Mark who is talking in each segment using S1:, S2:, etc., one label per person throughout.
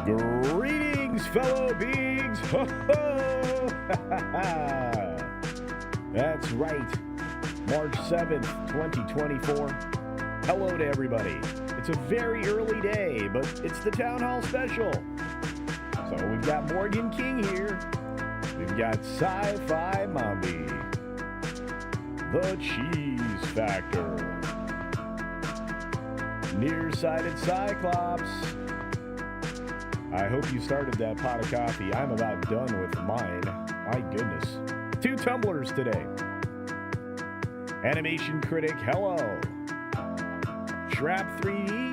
S1: Greetings, fellow beings. Ho, ho. That's right. March 7th, 2024. Hello to everybody. It's a very early day, but it's the Town Hall Special. So we've got Morgan King here. We've got Sci-Fi Mommy. The Cheese Factor. Nearsighted Cyclops. I hope you started that pot of coffee. I'm about done with mine. My goodness. 2 tumblers today. Animation Critic, hello. Shrap 3D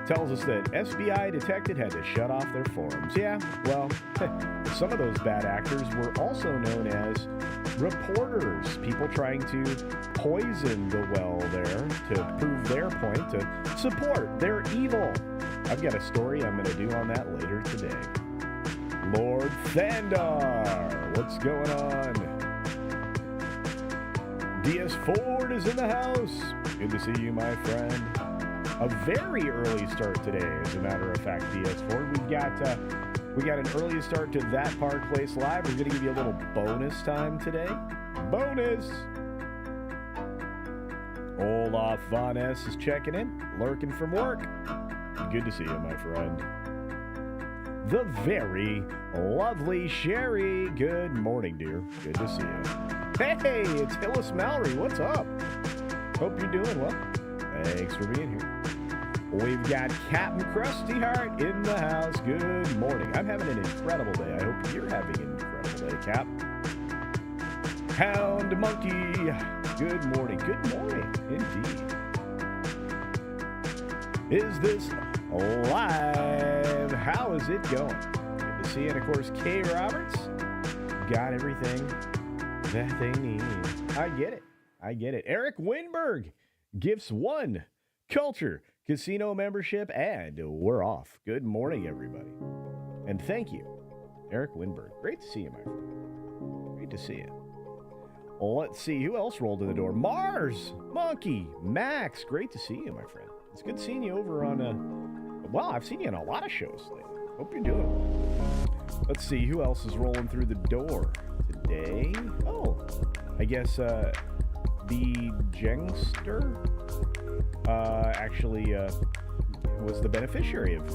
S1: tells us that SBI detected had to shut off their forums. Yeah, well, some of those bad actors were also known as reporters, people trying to poison the well there to prove their point, to support their evil. I've got a story I'm going to do on that later today. Lord Thandar, what's going on? DS Ford is in the house. Good to see you, my friend. A very early start today, as a matter of fact, DS Ford. We got an early start to That Park Place Live. We're going to give you a little bonus time today. Bonus! Olaf Von S is checking in, lurking from work. Good to see you, my friend. The very lovely Sherry. Good morning, dear. Good to see you. Hey, it's Hillis Mallory. What's up? Hope you're doing well. Thanks for being here. We've got Captain Krusty Heart in the house. Good morning. I'm having an incredible day. I hope you're having an incredible day, Cap. Hound Monkey. Good morning. Good morning, indeed. Is this live? How is it going? Good to see you. And, of course, Kay Roberts got everything that they need. I get it. I get it. Eric Winberg gifts 1 Culture Casino membership, and we're off. Good morning, everybody. And thank you, Eric Winberg. Great to see you, my friend. Great to see you. Let's see. Who else rolled in the door? Mars! Monkey! Max! Great to see you, my friend. It's good seeing you over on well, I've seen you on a lot of shows lately. Hope you're doing well. Let's see. Who else is rolling through the door today? Oh, I guess, the Jengster actually was the beneficiary of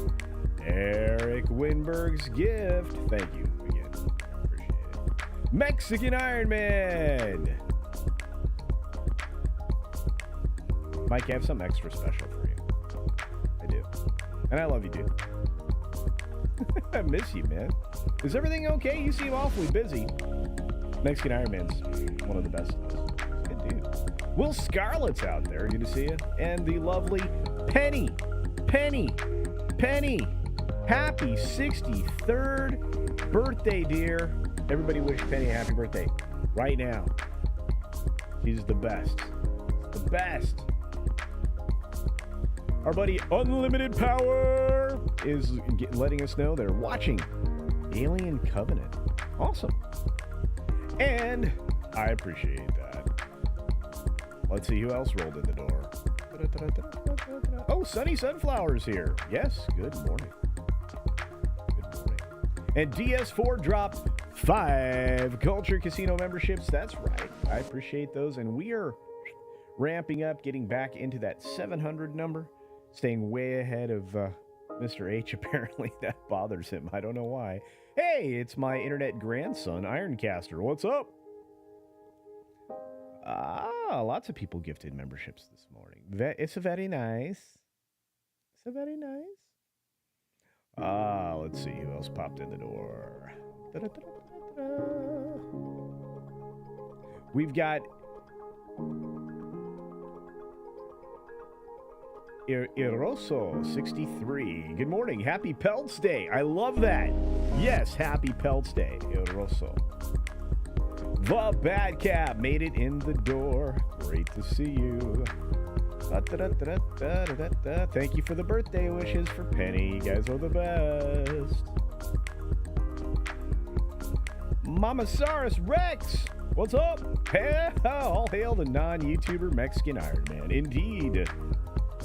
S1: Eric Winberg's gift. Thank you again. Appreciate it. Mexican Iron Man. Mike, I have something extra special for you. I do. And I love you, dude. I miss you, man. Is everything okay? You seem awfully busy. Mexican Iron Man's one of the best. Good dude. Will Scarlett's out there. Good to see you. And the lovely Penny. Happy 63rd birthday, dear. Everybody wish Penny a happy birthday right now. She's the best. The best. Our buddy Unlimited Power is letting us know they're watching Alien Covenant. Awesome. And I appreciate that. Let's see who else rolled in the door. Oh, Sunny Sunflower's here. Yes, good morning. Good morning. And DS4 dropped 5 Culture Casino memberships. That's right. I appreciate those. And we are ramping up, getting back into that 700 number. Staying way ahead of Mr. H, apparently. That bothers him. I don't know why. Hey, it's my internet grandson, Ironcaster. What's up? Lots of people gifted memberships this morning. It's a very nice. It's a very nice. Let's see who else popped in the door. We've got Eroso 63. Good morning. Happy Peltz Day. I love that. Yes, happy Peltz Day, Eroso. The Bad Cap made it in the door. Great to see you. Thank you for the birthday wishes for Penny. You guys are the best. Mamasaurus Rex. What's up? All hail the non-YouTuber Mexican Iron Man. Indeed.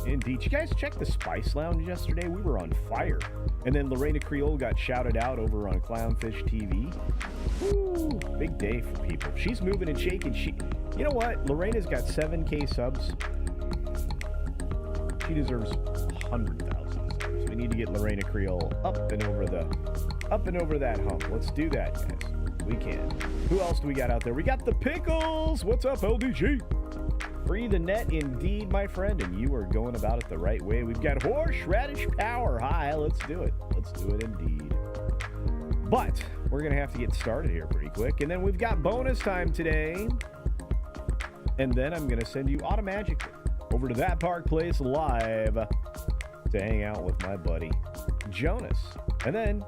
S1: Indeed. You guys check the Spice Lounge yesterday? We were on fire. And then Lorena Creole got shouted out over on Clownfish TV. Woo, big day for people. She's moving and shaking. You know what? Lorena's got 7K subs. She deserves 100,000 subs. We need to get Lorena Creole up and over that hump. Let's do that, guys. We can. Who else do we got out there? We got the Pickles. What's up, LDG? Free the net indeed, my friend, and you are going about it the right way. We've got Horseradish Power. Hi, let's do it. Let's do it indeed. But we're going to have to get started here pretty quick. And then we've got bonus time today. And then I'm going to send you automatically over to that Park Place live to hang out with my buddy Jonas. And then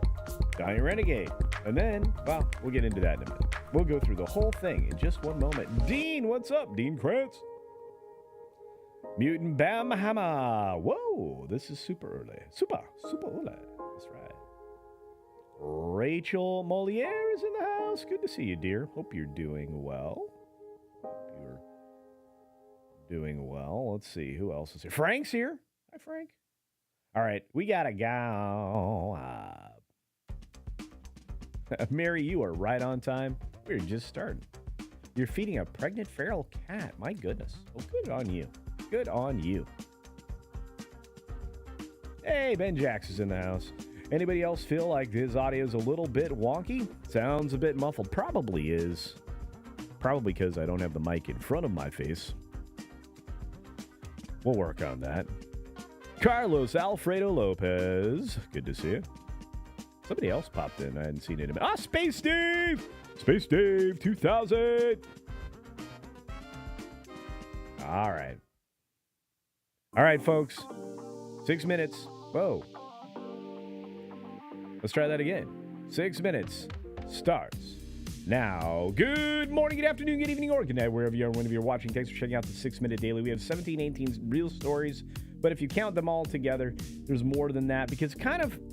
S1: Donnie Renegade. And then, well, we'll get into that in a minute. We'll go through the whole thing in just one moment. Dean, what's up? Dean Krantz. Mutant Bam Hammer. Whoa, this is super early. Super early. That's right. Rachel Moliere is in the house. Good to see you, dear. Hope you're doing well. Let's see. Who else is here? Frank's here. Hi, Frank. All right, we got to go. Mary, you are right on time. We're just starting. You're feeding a pregnant feral cat. My goodness. Oh, good on you. Good on you. Hey, Ben Jax is in the house. Anybody else feel like his audio is a little bit wonky? Sounds a bit muffled. Probably is. Probably because I don't have the mic in front of my face. We'll work on that. Carlos Alfredo Lopez. Good to see you. Somebody else popped in. I hadn't seen it in a minute. Space Dave! Space Dave 2000! All right. All right, folks. 6 minutes. Whoa. Let's try that again. 6 minutes starts now. Good morning, good afternoon, good evening, or good night, wherever you are, whenever you're watching. Thanks for checking out the 6 Minute Daily. We have 18 real stories, but if you count them all together, there's more than that because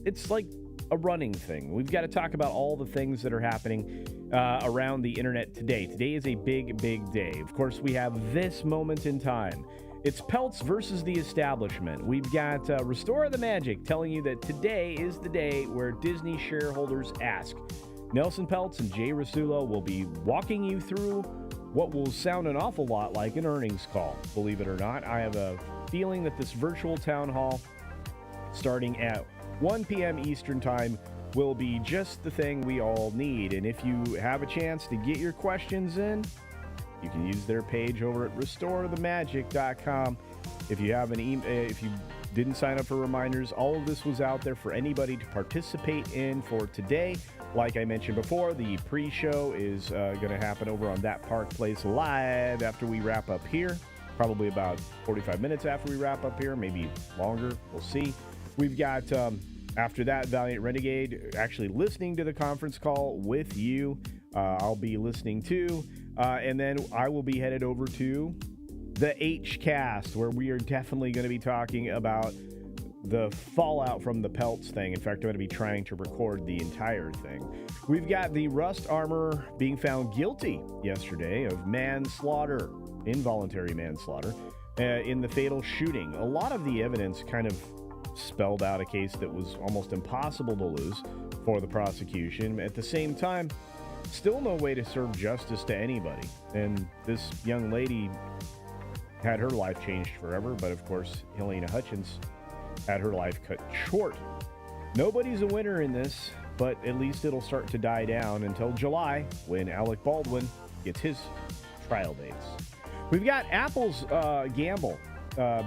S1: it's like a running thing. We've got to talk about all the things that are happening around the internet today. Today is a big, big day. Of course, we have this moment in time. It's Peltz versus the establishment. We've got Restore the Magic telling you that today is the day where Disney shareholders ask. Nelson Peltz and Jay Rasulo will be walking you through what will sound an awful lot like an earnings call. Believe it or not, I have a feeling that this virtual town hall starting at 1 p.m. Eastern Time will be just the thing we all need. And if you have a chance to get your questions in, you can use their page over at restorethemagic.com. If you have if you didn't sign up for reminders, all of this was out there for anybody to participate in for today. Like I mentioned before, the pre-show is going to happen over on That Park Place live after we wrap up here. Probably about 45 minutes after we wrap up here, maybe longer. We'll see. We've got, after that, Valliant Renegade actually listening to the conference call with you. I'll be listening too. And then I will be headed over to the H-Cast, where we are definitely going to be talking about the fallout from the Peltz thing. In fact, I'm going to be trying to record the entire thing. We've got the Rust Armor being found guilty yesterday of manslaughter, involuntary manslaughter, in the fatal shooting. A lot of the evidence kind of spelled out a case that was almost impossible to lose for the prosecution. At the same time, still no way to serve justice to anybody. And this young lady had her life changed forever, but of course, Helena Hutchins had her life cut short. Nobody's a winner in this, but at least it'll start to die down until July when Alec Baldwin gets his trial dates. We've got Apple's gamble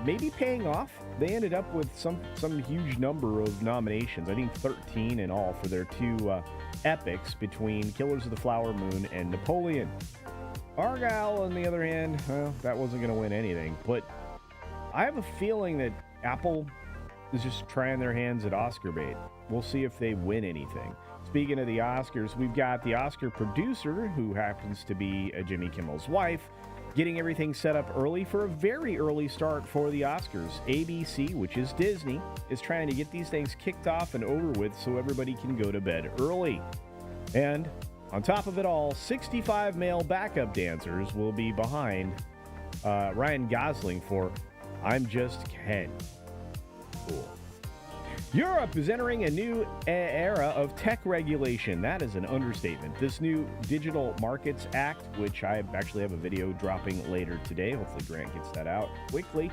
S1: maybe paying off. They ended up with some huge number of nominations. I think 13 in all for their two epics between Killers of the Flower Moon and Napoleon. Argyle, on the other hand, well, that wasn't going to win anything. But I have a feeling that Apple is just trying their hands at Oscar bait. We'll see if they win anything. Speaking of the Oscars, we've got the Oscar producer, who happens to be Jimmy Kimmel's wife, getting everything set up early for a very early start for the Oscars. ABC, which is Disney, is trying to get these things kicked off and over with so everybody can go to bed early. And on top of it all, 65 male backup dancers will be behind Ryan Gosling for I'm just Ken. Cool. Europe is entering a new era of tech regulation. That is an understatement. This new Digital Markets Act, which I actually have a video dropping later today. Hopefully Grant gets that out quickly.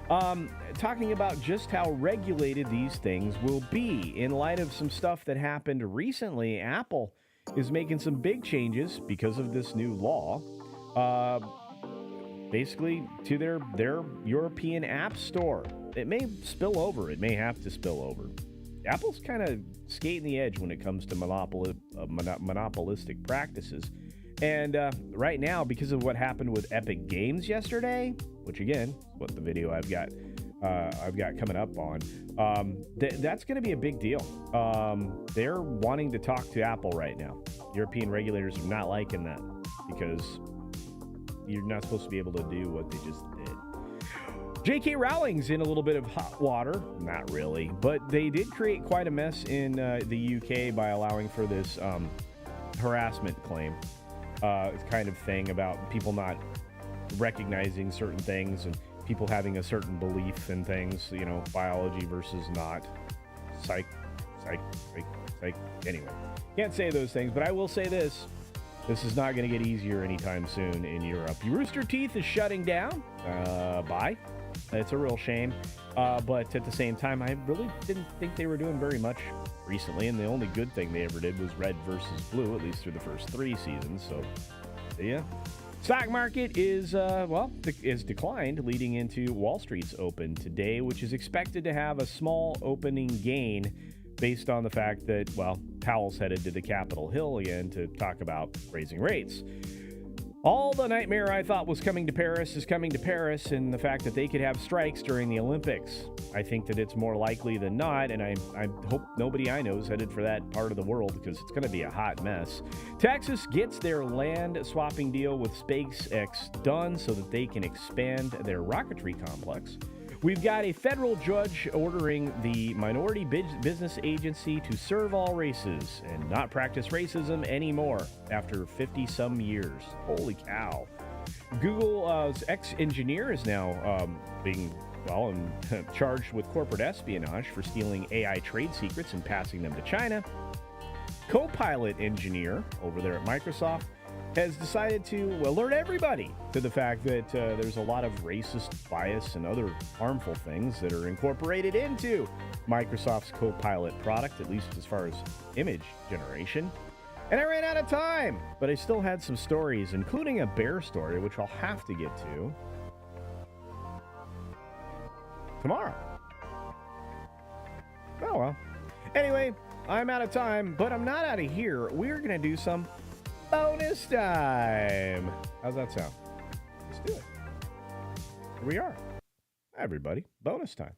S1: Talking about just how regulated these things will be. In light of some stuff that happened recently, Apple is making some big changes because of this new law. Basically to their European App Store. It may spill over. It may have to spill over. Apple's kind of skating the edge when it comes to monopolistic practices. And right now, because of what happened with Epic Games yesterday, which again, what the video I've got coming up on, that's going to be a big deal. They're wanting to talk to Apple right now. European regulators are not liking that because you're not supposed to be able to do what they just did. J.K. Rowling's in a little bit of hot water. Not really, but they did create quite a mess in the UK by allowing for this harassment claim kind of thing about people not recognizing certain things and people having a certain belief in things, you know, biology versus not. Psych. Anyway, can't say those things, but I will say this. This is not going to get easier anytime soon in Europe. Rooster Teeth is shutting down. Bye. It's a real shame. But at the same time, I really didn't think they were doing very much recently. And the only good thing they ever did was red versus blue, at least through the first 3 seasons. So, yeah. Stock market is declined leading into Wall Street's open today, which is expected to have a small opening gain based on the fact that, well, Powell's headed to the Capitol Hill again to talk about raising rates. All the nightmare I thought was coming to Paris is coming to Paris, and the fact that they could have strikes during the Olympics. I think that it's more likely than not, and I hope nobody I know is headed for that part of the world because it's going to be a hot mess. Texas gets their land swapping deal with SpaceX done so that they can expand their rocketry complex. We've got a federal judge ordering the Minority Business Agency to serve all races and not practice racism anymore after 50-some years. Holy cow. Google's ex-engineer is now being charged with corporate espionage for stealing AI trade secrets and passing them to China. Copilot engineer over there at Microsoft has decided to alert everybody to the fact that there's a lot of racist bias and other harmful things that are incorporated into Microsoft's Copilot product, at least as far as image generation. And I ran out of time, but I still had some stories, including a bear story, which I'll have to get to tomorrow. Oh, well. Anyway, I'm out of time, but I'm not out of here. We're going to do some bonus time. How's that sound? Let's do it. Here we are. Hi, everybody. Bonus time.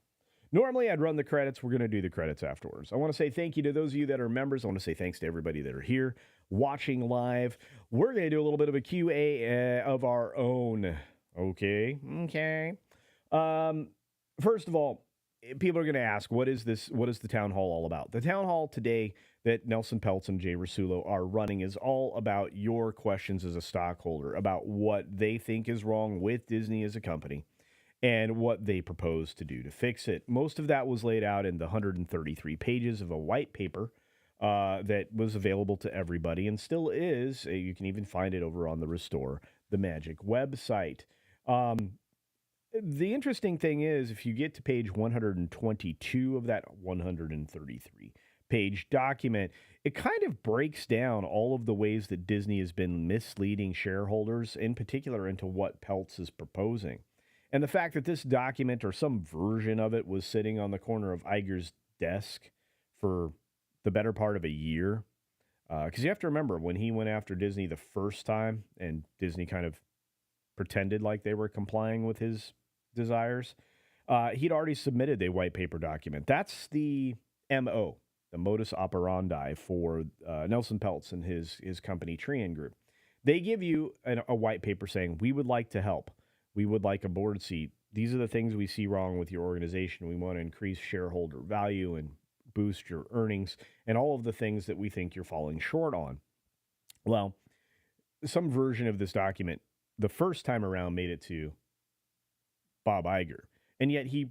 S1: Normally, I'd run the credits. We're going to do the credits afterwards. I want to say thank you to those of you that are members. I want to say thanks to everybody that are here watching live. We're going to do a little bit of a QA of our own. Okay. First of all, people are going to ask, what is this? What is the town hall all about? The town hall today that Nelson Peltz and Jay Rasulo are running is all about your questions as a stockholder, about what they think is wrong with Disney as a company and what they propose to do to fix it. Most of that was laid out in the 133 pages of a white paper that was available to everybody and still is. You can even find it over on the Restore the Magic website. The interesting thing is, if you get to page 122 of that 133-page document, it kind of breaks down all of the ways that Disney has been misleading shareholders, in particular into what Peltz is proposing. And the fact that this document, or some version of it, was sitting on the corner of Iger's desk for the better part of a year. Because you have to remember, when he went after Disney the first time, and Disney kind of pretended like they were complying with his desires, he'd already submitted a white paper document. That's the MO, the modus operandi for Nelson Peltz and his company Trian Group. They give you a white paper saying, we would like to help. We would like a board seat. These are the things we see wrong with your organization. We want to increase shareholder value and boost your earnings and all of the things that we think you're falling short on. Well, some version of this document the first time around made it to Bob Iger. and yet he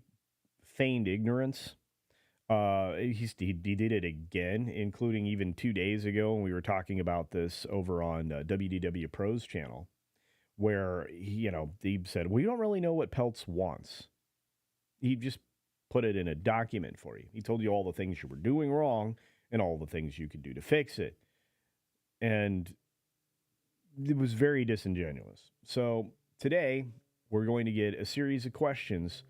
S1: feigned ignorance. He did it again, including even 2 days ago when we were talking about this over on WDW Pro's channel, where he said, we don't really know what Peltz wants. He just put it in a document for you. He told you all the things you were doing wrong and all the things you could do to fix it. And it was very disingenuous. So today, we're going to get a series of questions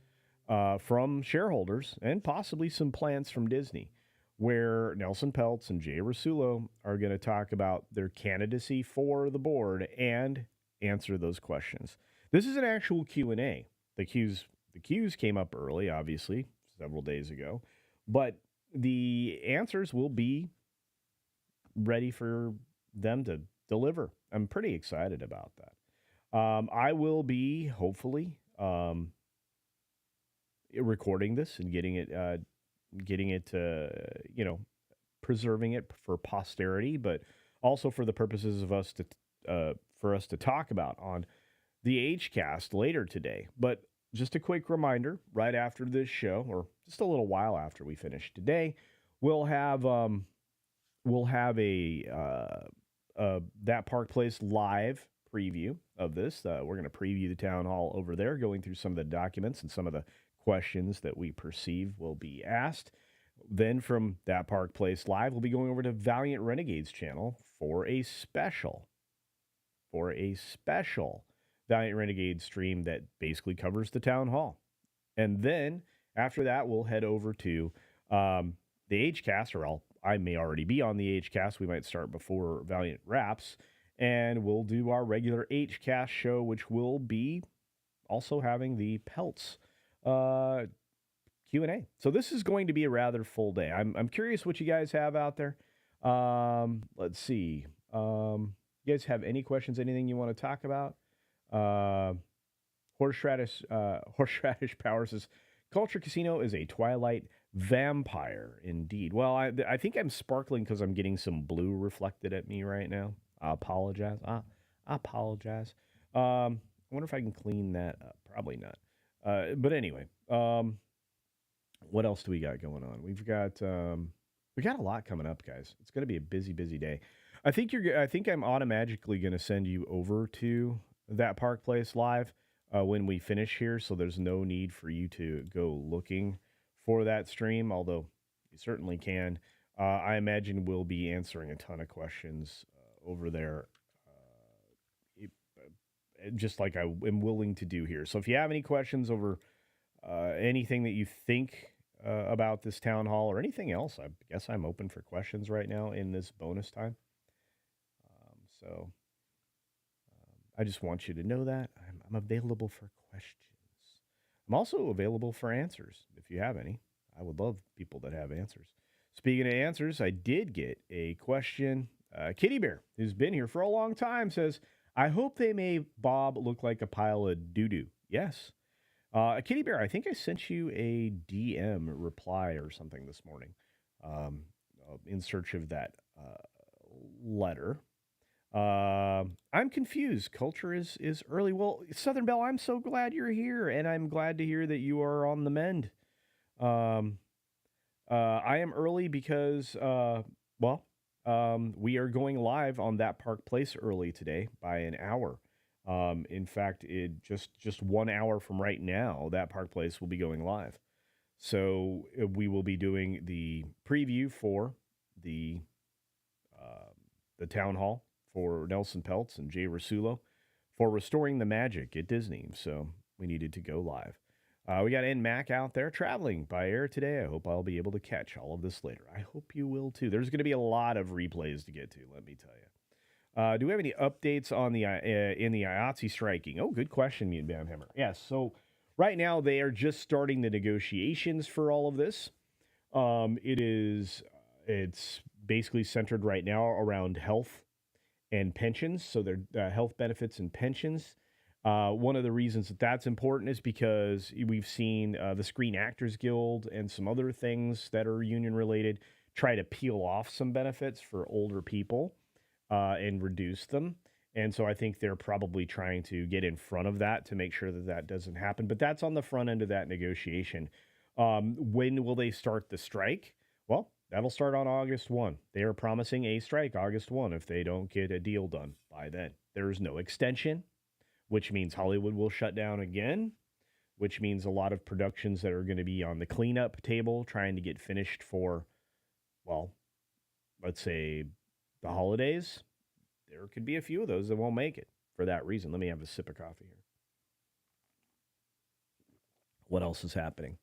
S1: from shareholders and possibly some plants from Disney, where Nelson Peltz and Jay Rasulo are going to talk about their candidacy for the board and answer those questions. This is an actual Q&A. The Qs came up early, obviously, several days ago, but the answers will be ready for them to deliver. I'm pretty excited about that. I will be, hopefully, recording this and getting it, preserving it for posterity, but also for the purposes of us to talk about on the HCast later today. But just a quick reminder, right after this show, or just a little while after we finish today, we'll have a That Park Place live preview of this. We're going to preview the town hall over there, going through some of the documents and some of the questions that we perceive will be asked. Then from That Park Place live, we'll be going over to Valliant Renegade's channel for a special Valliant Renegade stream that basically covers the town hall. And then after that, we'll head over to the HCast, or I may already be on the HCast. We might start before Valliant wraps, and we'll do our regular HCast show, which will be also having the Peltz Q&A. So this is going to be a rather full day. I'm curious what you guys have out there. Let's see. You guys have any questions, anything you want to talk about? Horseradish Power says, Culture Casino is a Twilight vampire, indeed. Well, I think I'm sparkling because I'm getting some blue reflected at me right now. I apologize. I wonder if I can clean that up. Probably not. But anyway, what else do we got going on? We got a lot coming up, guys. It's going to be a busy day. I think I'm automatically going to send you over to That Park Place live when we finish here, so there's no need for you to go looking for that stream, although you certainly can. I imagine we'll be answering a ton of questions over there, just like I am willing to do here. So if you have any questions over anything that you think about this town hall or anything else, I guess I'm open for questions right now in this bonus time. So I just want you to know that I'm available for questions. I'm also available for answers if you have any. I would love people that have answers. Speaking of answers, I did get a question. Kitty Bear, who's been here for a long time, says, I hope they made Bob look like a pile of doo-doo. Yes. Kitty Bear, I think I sent you a DM reply or something this morning in search of that letter. I'm confused. Culture is early. Well, Southern Belle, I'm so glad you're here, and I'm glad to hear that you are on the mend. I am early because, we are going live on That Park Place early today by an hour. In fact, it just 1 hour from right now, That Park Place will be going live. So we will be doing the preview for the town hall for Nelson Peltz and Jay Rasulo for Restoring the Magic at Disney. So we needed to go live. We got NMAC out there traveling by air today. I hope I'll be able to catch all of this later. I hope you will too. There's going to be a lot of replays to get to, let me tell you. Do we have any updates on the in the IATSE striking? Oh, good question, Mute Bamhammer. Yes, so right now they are just starting the negotiations for all of this. It's basically centered right now around health and pensions, so their health benefits and pensions. One of the reasons that that's important is because we've seen the Screen Actors Guild and some other things that are union related try to peel off some benefits for older people and reduce them. And so I think they're probably trying to get in front of that to make sure that that doesn't happen. But that's on the front end of that negotiation. When will they start the strike? Well, that'll start on August 1. They are promising a strike August 1 if they don't get a deal done by then. There is no extension, which means Hollywood will shut down again, which means a lot of productions that are going to be on the cleanup table trying to get finished for, well, let's say the holidays. There could be a few of those that won't make it for that reason. Let me have a sip of coffee here. What else is happening?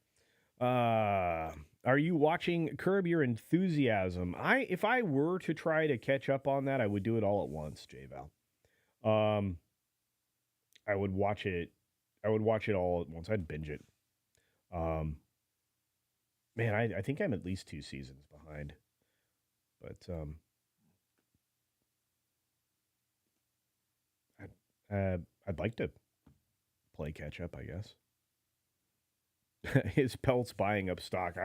S1: Are you watching Curb Your Enthusiasm? If I were to try to catch up on that, I would do it all at once, J-Val. I would watch it. I would watch it all at once. I'd binge it. Man, I think I'm at least 2 seasons behind. But I'd like to play catch up, I guess. Is Peltz buying up stock?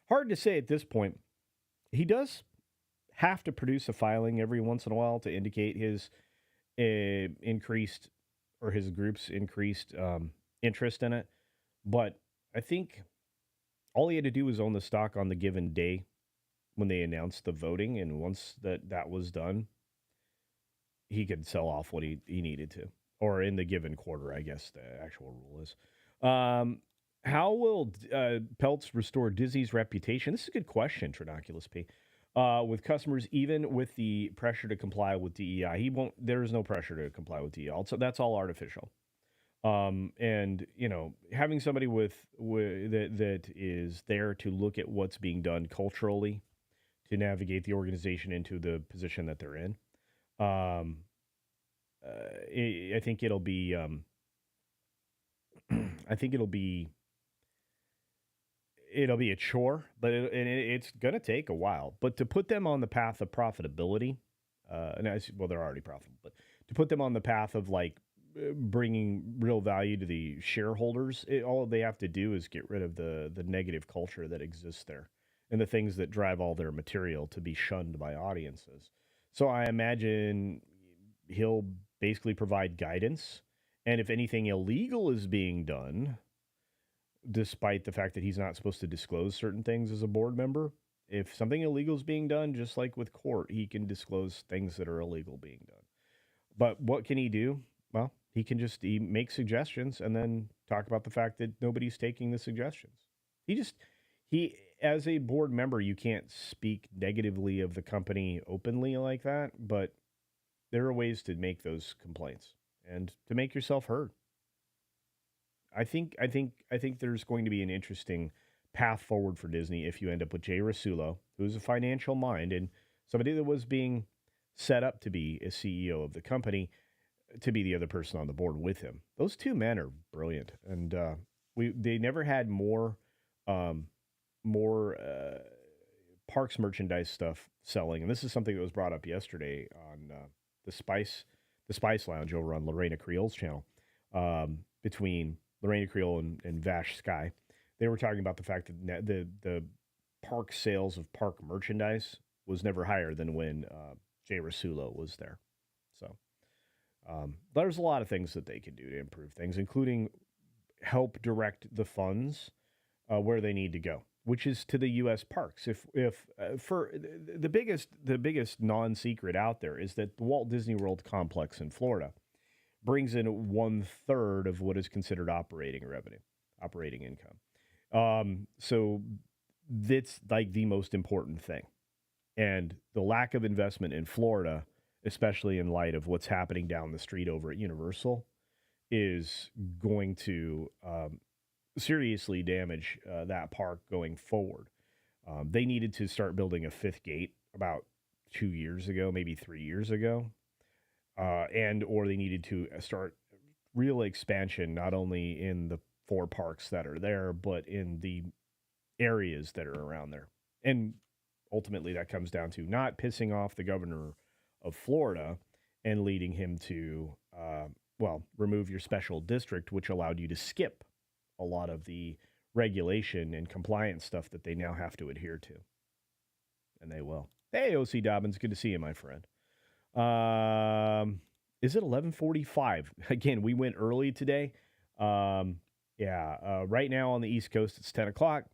S1: Hard to say at this point. He does have to produce a filing every once in a while to indicate his increased or his group's increased interest in it. But I think all he had to do was own the stock on the given day when they announced the voting. And once that was done, he could sell off what he needed to. Or in the given quarter, I guess the actual rule is. How will Peltz restore Disney's reputation? This is a good question, Trinoculus P. With customers, even with the pressure to comply with DEI. He won't. There is no pressure to comply with DEI. So that's all artificial. And having somebody that is there to look at what's being done culturally to navigate the organization into the position that they're in. I think it'll be. I think it'll be a chore, but it's going to take a while. But to put them on the path of profitability, they're already profitable, but to put them on the path of bringing real value to the shareholders, all they have to do is get rid of the negative culture that exists there and the things that drive all their material to be shunned by audiences. So I imagine he'll basically provide guidance, and if anything illegal is being done, despite the fact that he's not supposed to disclose certain things as a board member, if something illegal is being done, just like with court, he can disclose things that are illegal being done. But what can he do? Well, he can he make suggestions and then talk about the fact that nobody's taking the suggestions. He as a board member, you can't speak negatively of the company openly like that, but there are ways to make those complaints and to make yourself heard. I think there's going to be an interesting path forward for Disney if you end up with Jay Rasulo, who's a financial mind and somebody that was being set up to be a CEO of the company, to be the other person on the board with him. Those two men are brilliant, and they never had more parks merchandise stuff selling. And this is something that was brought up yesterday on the Spice Lounge over on Lorena Creel's channel, between Lorena Creel and Vash Sky. They were talking about the fact that the park sales of park merchandise was never higher than when Jay Rasulo was there. So there's a lot of things that they can do to improve things, including help direct the funds where they need to go, which is to the U.S. parks. If for the biggest non-secret out there is that the Walt Disney World complex in Florida brings in 1/3 of what is considered operating income. So that's like the most important thing. And the lack of investment in Florida, especially in light of what's happening down the street over at Universal, is going to seriously damage that park going forward. They needed to start building a 5th gate about 2 years ago, maybe 3 years ago. Or they needed to start real expansion, not only in the 4 parks that are there, but in the areas that are around there. And ultimately that comes down to not pissing off the governor of Florida and leading him to, remove your special district, which allowed you to skip a lot of the regulation and compliance stuff that they now have to adhere to. And they will. Hey, O.C. Dobbins, good to see you, my friend. Is it 11:45? Again, we went early today. Right now on the East Coast, it's 10 o'clock.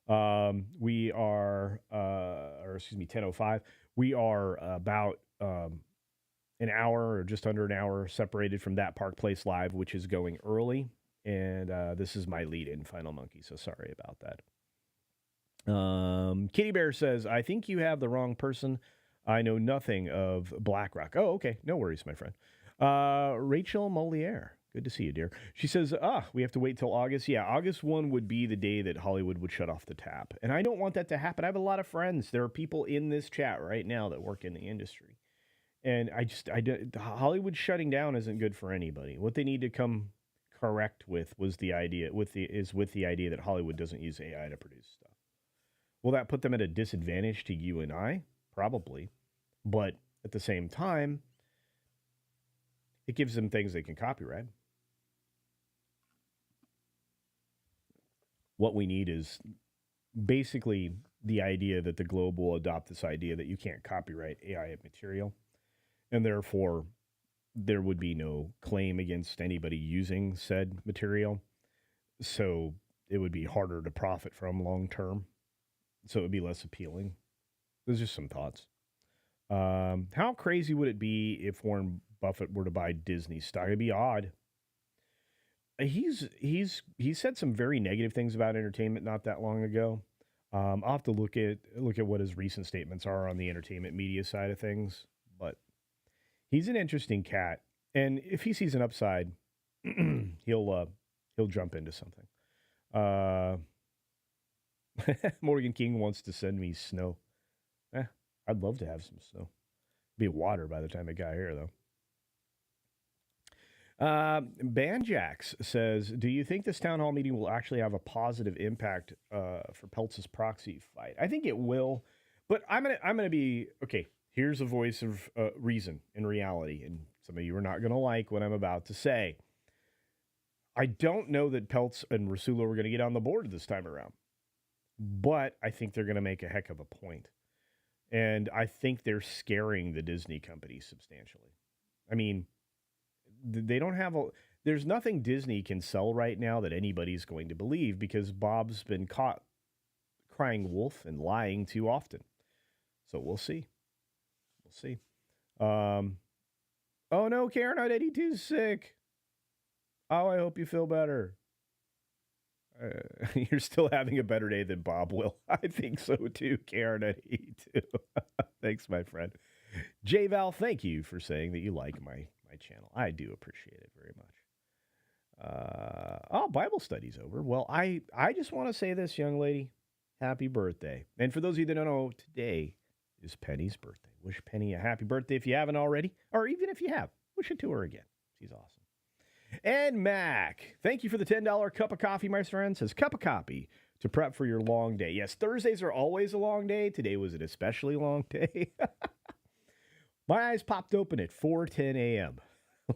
S1: We are, 10:05. We are about an hour or just under an hour separated from That Park Place Live, which is going early. And this is my lead-in, Final Monkey, so sorry about that. Kitty Bear says, I think you have the wrong person. I know nothing of BlackRock. Oh, okay. No worries, my friend. Rachel Moliere. Good to see you, dear. She says, we have to wait till August. Yeah, August 1 would be the day that Hollywood would shut off the tap. And I don't want that to happen. I have a lot of friends. There are people in this chat right now that work in the industry. And Hollywood shutting down isn't good for anybody. What they need to come correct with was the idea that Hollywood doesn't use AI to produce stuff. Will that put them at a disadvantage to you and I? Probably. But at the same time, it gives them things they can copyright. What we need is basically the idea that the globe will adopt this idea that you can't copyright AI material. And therefore, there would be no claim against anybody using said material. So it would be harder to profit from long term. So it would be less appealing. Those are just some thoughts. How crazy would it be if Warren Buffett were to buy Disney stock? It'd be odd. He said some very negative things about entertainment not that long ago. I'll have to look at what his recent statements are on the entertainment media side of things. But he's an interesting cat, and if he sees an upside, he'll jump into something. Morgan King wants to send me snow. I'd love to have some snow. Be water by the time it got here, though. Banjax says, do you think this town hall meeting will actually have a positive impact for Peltz's proxy fight? I think it will, but I'm gonna be okay. Here's a voice of reason and reality, and some of you are not gonna like what I'm about to say. I don't know that Peltz and Rasulo are gonna get on the board this time around, but I think they're gonna make a heck of a point, and I think they're scaring the Disney company substantially. I mean, they don't have there's nothing Disney can sell right now that anybody's going to believe because Bob's been caught crying wolf and lying too often. So we'll see. We'll see. Oh no, Karen, 82's sick. Oh, I hope you feel better. You're still having a better day than Bob will. I think so too, Karen at 82. Thanks, my friend. J Val, thank you for saying that you like my channel. I do appreciate it very much. Bible study's over. Well, I just want to say this, young lady. Happy birthday. And for those of you that don't know, today is Penny's birthday. Wish Penny a happy birthday if you haven't already. Or even if you have, wish it to her again. She's awesome. And Mac, thank you for the $10 cup of coffee, my friend. Says cup of coffee to prep for your long day. Yes, Thursdays are always a long day. Today was an especially long day. My eyes popped open at 4:10 a.m.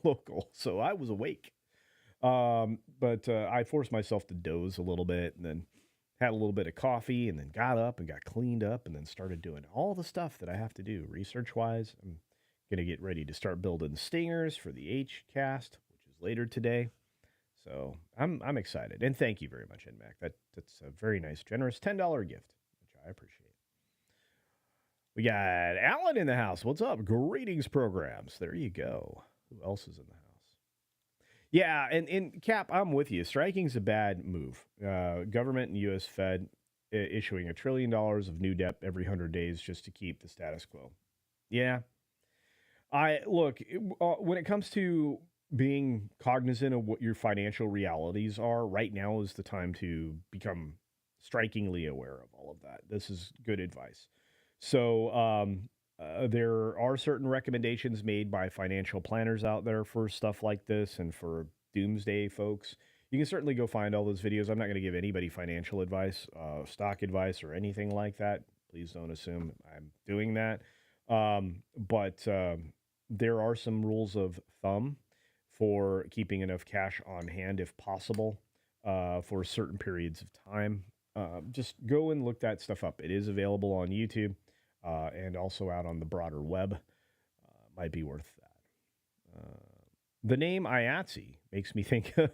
S1: local, so I was awake. But I forced myself to doze a little bit and then had a little bit of coffee and then got up and got cleaned up and then started doing all the stuff that I have to do research-wise. I'm going to get ready to start building stingers for the H-cast, which is later today. So I'm excited. And thank you very much, NMAC. That's a very nice, generous $10 gift, which I appreciate. We got Alan in the house. What's up? Greetings programs. There you go. Who else is in the house? Yeah, and Cap, I'm with you. Striking's a bad move. Government and U.S. Fed issuing $1 trillion of new debt every 100 days just to keep the status quo. Yeah. When it comes to being cognizant of what your financial realities are, right now is the time to become strikingly aware of all of that. This is good advice. So there are certain recommendations made by financial planners out there for stuff like this and for doomsday folks. You can certainly go find all those videos. I'm not going to give anybody financial advice, stock advice, or anything like that. Please don't assume I'm doing that. But there are some rules of thumb for keeping enough cash on hand if possible for certain periods of time. Just go and look that stuff up. It is available on YouTube. And also out on the broader web. Might be worth that. The name IATSE makes me think of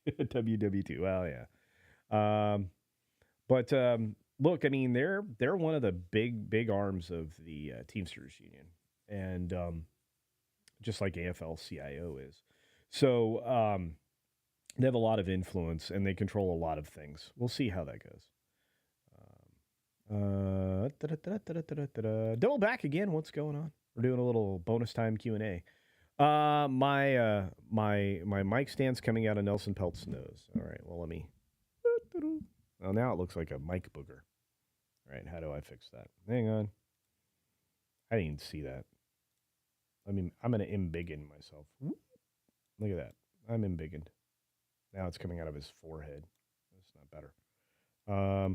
S1: WW2. Well, yeah. But look, I mean, they're one of the big arms of the Teamsters Union, and just like AFL-CIO is. So they have a lot of influence, and they control a lot of things. We'll see how that goes. Double back again. What's going on? We're doing a little bonus time Q&A. My mic stand's coming out of Nelson Peltz's nose. All right, well, let me. Well, now it looks like a mic booger. All right, how do I fix that? Hang on. I didn't even see that. I mean, I'm going to embiggen myself. Look at that. I'm embiggened. Now it's coming out of his forehead. That's not better. Let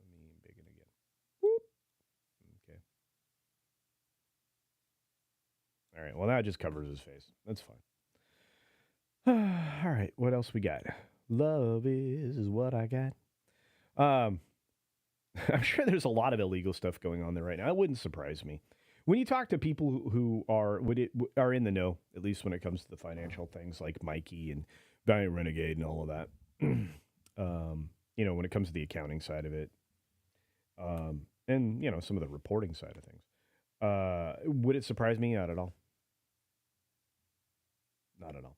S1: me embiggen again. Whoop. Okay. All right, well, that just covers his face. That's fine. All right, what else we got? Love is what I got. I'm sure there's a lot of illegal stuff going on there right now. It wouldn't surprise me. When you talk to people who are in the know, at least when it comes to the financial things like Mikey and Valliant Renegade and all of that, when it comes to the accounting side of it, and some of the reporting side of things, would it surprise me? Not at all. Not at all.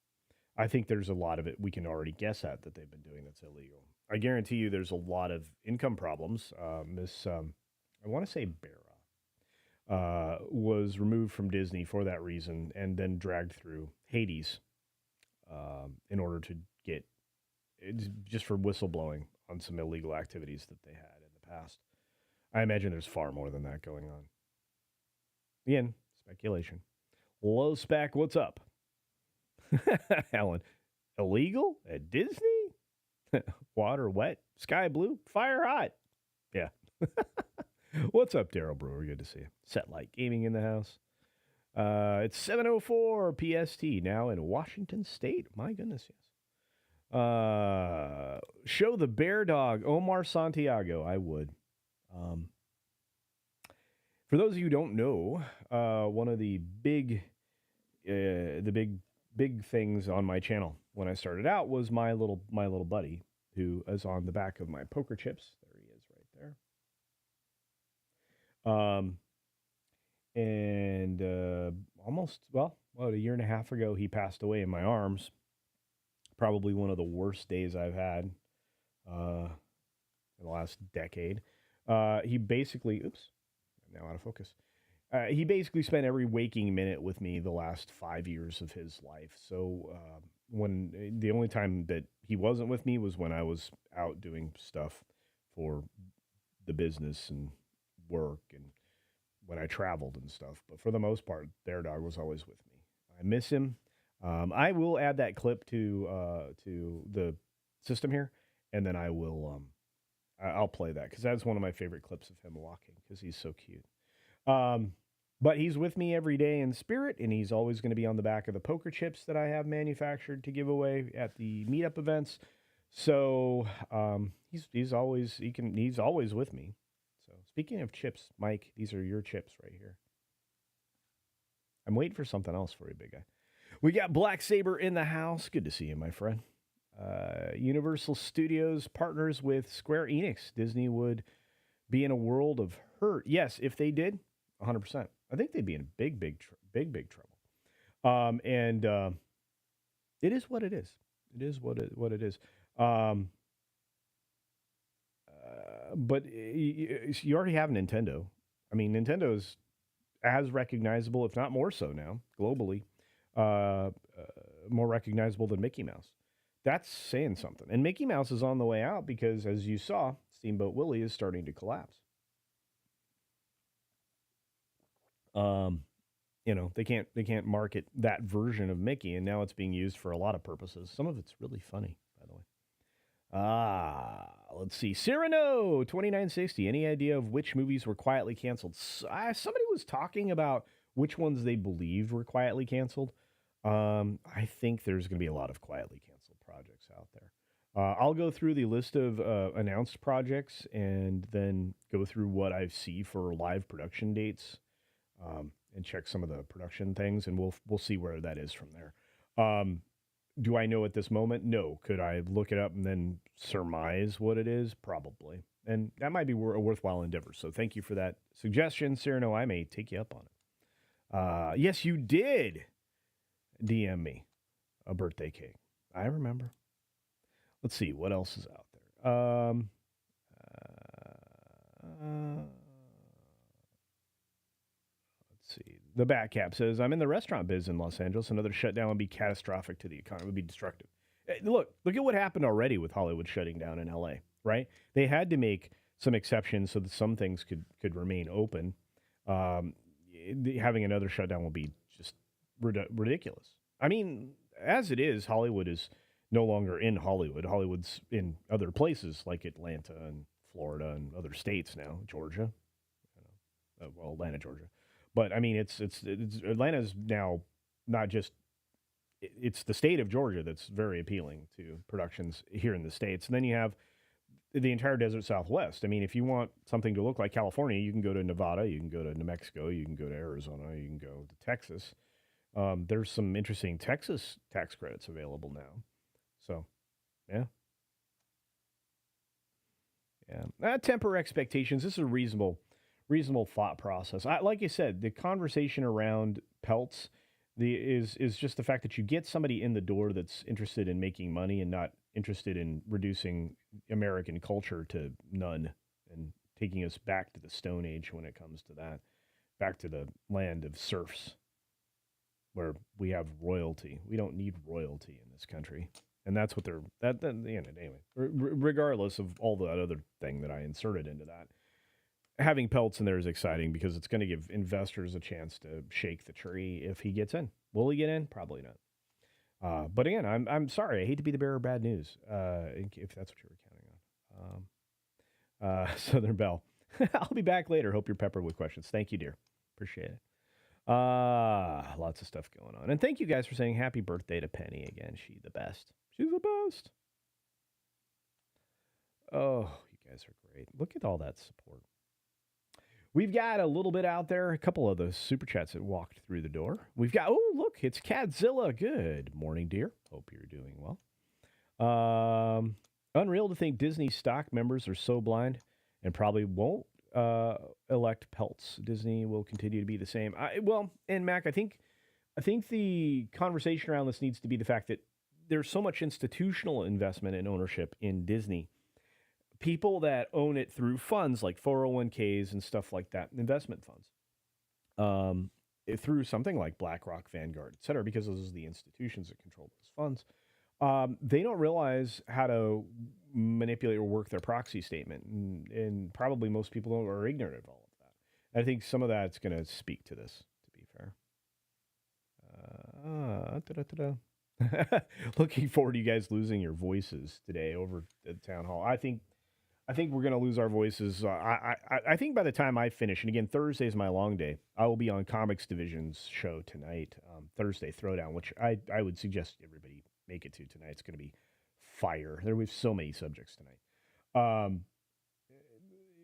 S1: I think there's a lot of it we can already guess at that they've been doing that's illegal. I guarantee you there's a lot of income problems. I want to say Barra, was removed from Disney for that reason and then dragged through Hades in order to get, just for whistleblowing on some illegal activities that they had in the past. I imagine there's far more than that going on. Again, speculation. Low spec, what's up? Alan, illegal at Disney? Water wet, sky blue, fire hot. Yeah. What's up, Daryl Brewer? Good to see you. Set Light Gaming in the house. It's 7:04 PST now in Washington State. My goodness, yes. Show the bear dog, Omar Santiago. I would. For those of you who don't know, one of the big things on my channel when I started out was my little buddy who is on the back of my poker chips. There he is right there. And almost, a year and a half ago, he passed away in my arms. Probably one of the worst days I've had in the last decade. He basically, I'm now out of focus. He basically spent every waking minute with me the last 5 years of his life. So when the only time that he wasn't with me was when I was out doing stuff for the business and work and when I traveled and stuff. But for the most part, Bear Dog was always with me. I miss him. I will add that clip to the system here, and then I will I'll play that because that's one of my favorite clips of him walking because he's so cute. But he's with me every day in spirit, and he's always going to be on the back of the poker chips that I have manufactured to give away at the meetup events. So he's always with me. So speaking of chips, Mike, these are your chips right here. I'm waiting for something else for you, big guy. We got Black Saber in the house. Good to see you, my friend. Universal Studios partners with Square Enix. Disney would be in a world of hurt. Yes, if they did, 100%. I think they'd be in big trouble. And it is what it is. It is what it is. But you already have Nintendo. I mean, Nintendo's as recognizable, if not more so now, globally, more recognizable than Mickey Mouse. That's saying something. And Mickey Mouse is on the way out because, as you saw, Steamboat Willie is starting to collapse. They can't market that version of Mickey, and now it's being used for a lot of purposes. Some of it's really funny, by the way. Let's see. Cyrano 2960. Any idea of which movies were quietly canceled? Somebody was talking about which ones they believed were quietly canceled. I think there's going to be a lot of quietly canceled projects out there. I'll go through the list of announced projects and then go through what I see for live production dates and check some of the production things, and we'll see where that is from there. Do I know at this moment? No. Could I look it up and then surmise what it is? Probably. And that might be a worthwhile endeavor. So thank you for that suggestion, Cyrano. I may take you up on it. Yes, you did DM me a birthday cake. I remember. Let's see what else is out there. Let's see. The Batcap says, I'm in the restaurant biz in Los Angeles. Another shutdown would be catastrophic to the economy. It would be destructive. Look at what happened already with Hollywood shutting down in LA, right? They had to make some exceptions so that some things could remain open. Having another shutdown will be just ridiculous. I mean, as it is, Hollywood is no longer in Hollywood. Hollywood's in other places like Atlanta and Florida and other states now, Georgia. Well, Atlanta, Georgia. But I mean, it's Atlanta's now not just, it's the state of Georgia that's very appealing to productions here in the States. And then you have the entire desert Southwest. I mean, if you want something to look like California, you can go to Nevada, you can go to New Mexico, you can go to Arizona, you can go to Texas. There's some interesting Texas tax credits available now. So, yeah. Temper expectations. This is a reasonable thought process. Like I said, the conversation around Peltz is just the fact that you get somebody in the door that's interested in making money and not interested in reducing American culture to none and taking us back to the Stone Age when it comes to that, back to the land of serfs where we have royalty. We don't need royalty in this country. And that's what anyway, regardless of all that other thing that I inserted into that. Having Peltz in there is exciting because it's going to give investors a chance to shake the tree if he gets in. Will he get in? Probably not. But again, I'm sorry. I hate to be the bearer of bad news, if that's what you were counting on. Southern Belle. I'll be back later. Hope you're peppered with questions. Thank you, dear. Appreciate it. Lots of stuff going on. And thank you guys for saying happy birthday to Penny again. She's the best. She's the best. Oh, you guys are great. Look at all that support. We've got a little bit out there. A couple of the super chats that walked through the door. We've got, oh, look, it's Cadzilla. Good morning, dear. Hope you're doing well. Unreal to think Disney stock members are so blind and probably won't elect Peltz. Disney will continue to be the same. And Mac, I think the conversation around this needs to be the fact that there's so much institutional investment and ownership in Disney. People that own it through funds like 401ks and stuff like that, investment funds, through something like BlackRock, Vanguard, et cetera, because those are the institutions that control those funds. They don't realize how to manipulate or work their proxy statement. And probably most people are ignorant of all of that. I think some of that's going to speak to this, to be fair. Looking forward to you guys losing your voices today over at the town hall. I think we're going to lose our voices. I think by the time I finish, and again, Thursday is my long day, I will be on Comics Division's show tonight, Thursday Throwdown, which I would suggest everybody make it to tonight. It's going to be fire. There was so many subjects tonight.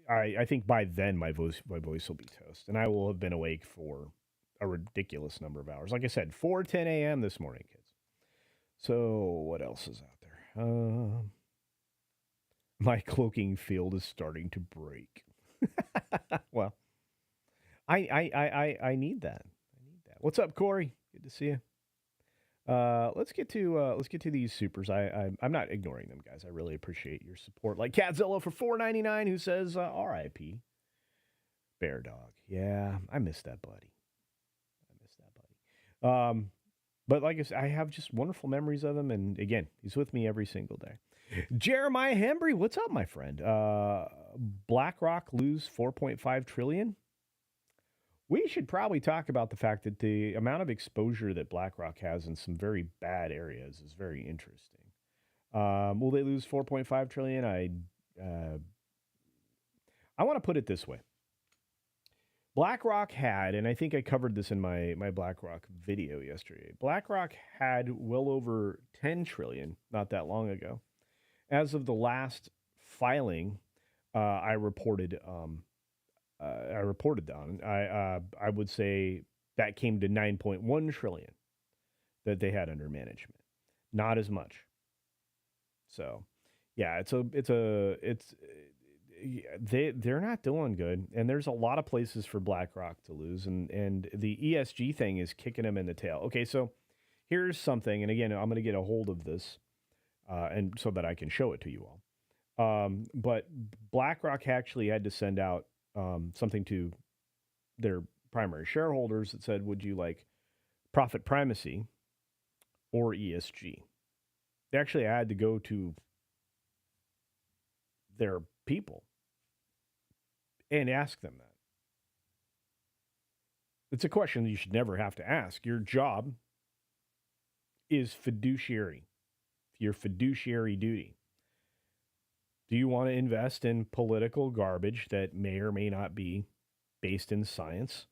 S1: I think by then my voice will be toast, and I will have been awake for a ridiculous number of hours. Like I said, 4:10 a.m. this morning, kids. So what else is out there? My cloaking field is starting to break. Well, I need that. What's up, Corey? Good to see you. Let's get to these supers. I'm not ignoring them, guys. I really appreciate your support. Like Cadzilla for $4.99, who says R.I.P. Bear Dog. Yeah, I miss that buddy. But like I said, I have just wonderful memories of him, and again, he's with me every single day. Jeremiah Hembry, what's up, my friend? BlackRock lose $4.5 trillion. We should probably talk about the fact that the amount of exposure that BlackRock has in some very bad areas is very interesting. Will they lose $4.5 trillion? I want to put it this way. BlackRock had, and I think I covered this in my BlackRock video yesterday, BlackRock had well over $10 trillion not that long ago. As of the last filing, I reported I reported on. I would say that came to 9.1 trillion that they had under management. Not as much. So, yeah, they're not doing good, and there's a lot of places for BlackRock to lose, and the ESG thing is kicking them in the tail. Okay, so here's something, and again, I'm going to get a hold of this, and so that I can show it to you all. But BlackRock actually had to send out something to their primary shareholders that said, "Would you like profit primacy or ESG?" They actually had to go to their people and ask them that. It's a question that you should never have to ask. Your job is fiduciary, your fiduciary duty. Do you want to invest in political garbage that may or may not be based in science,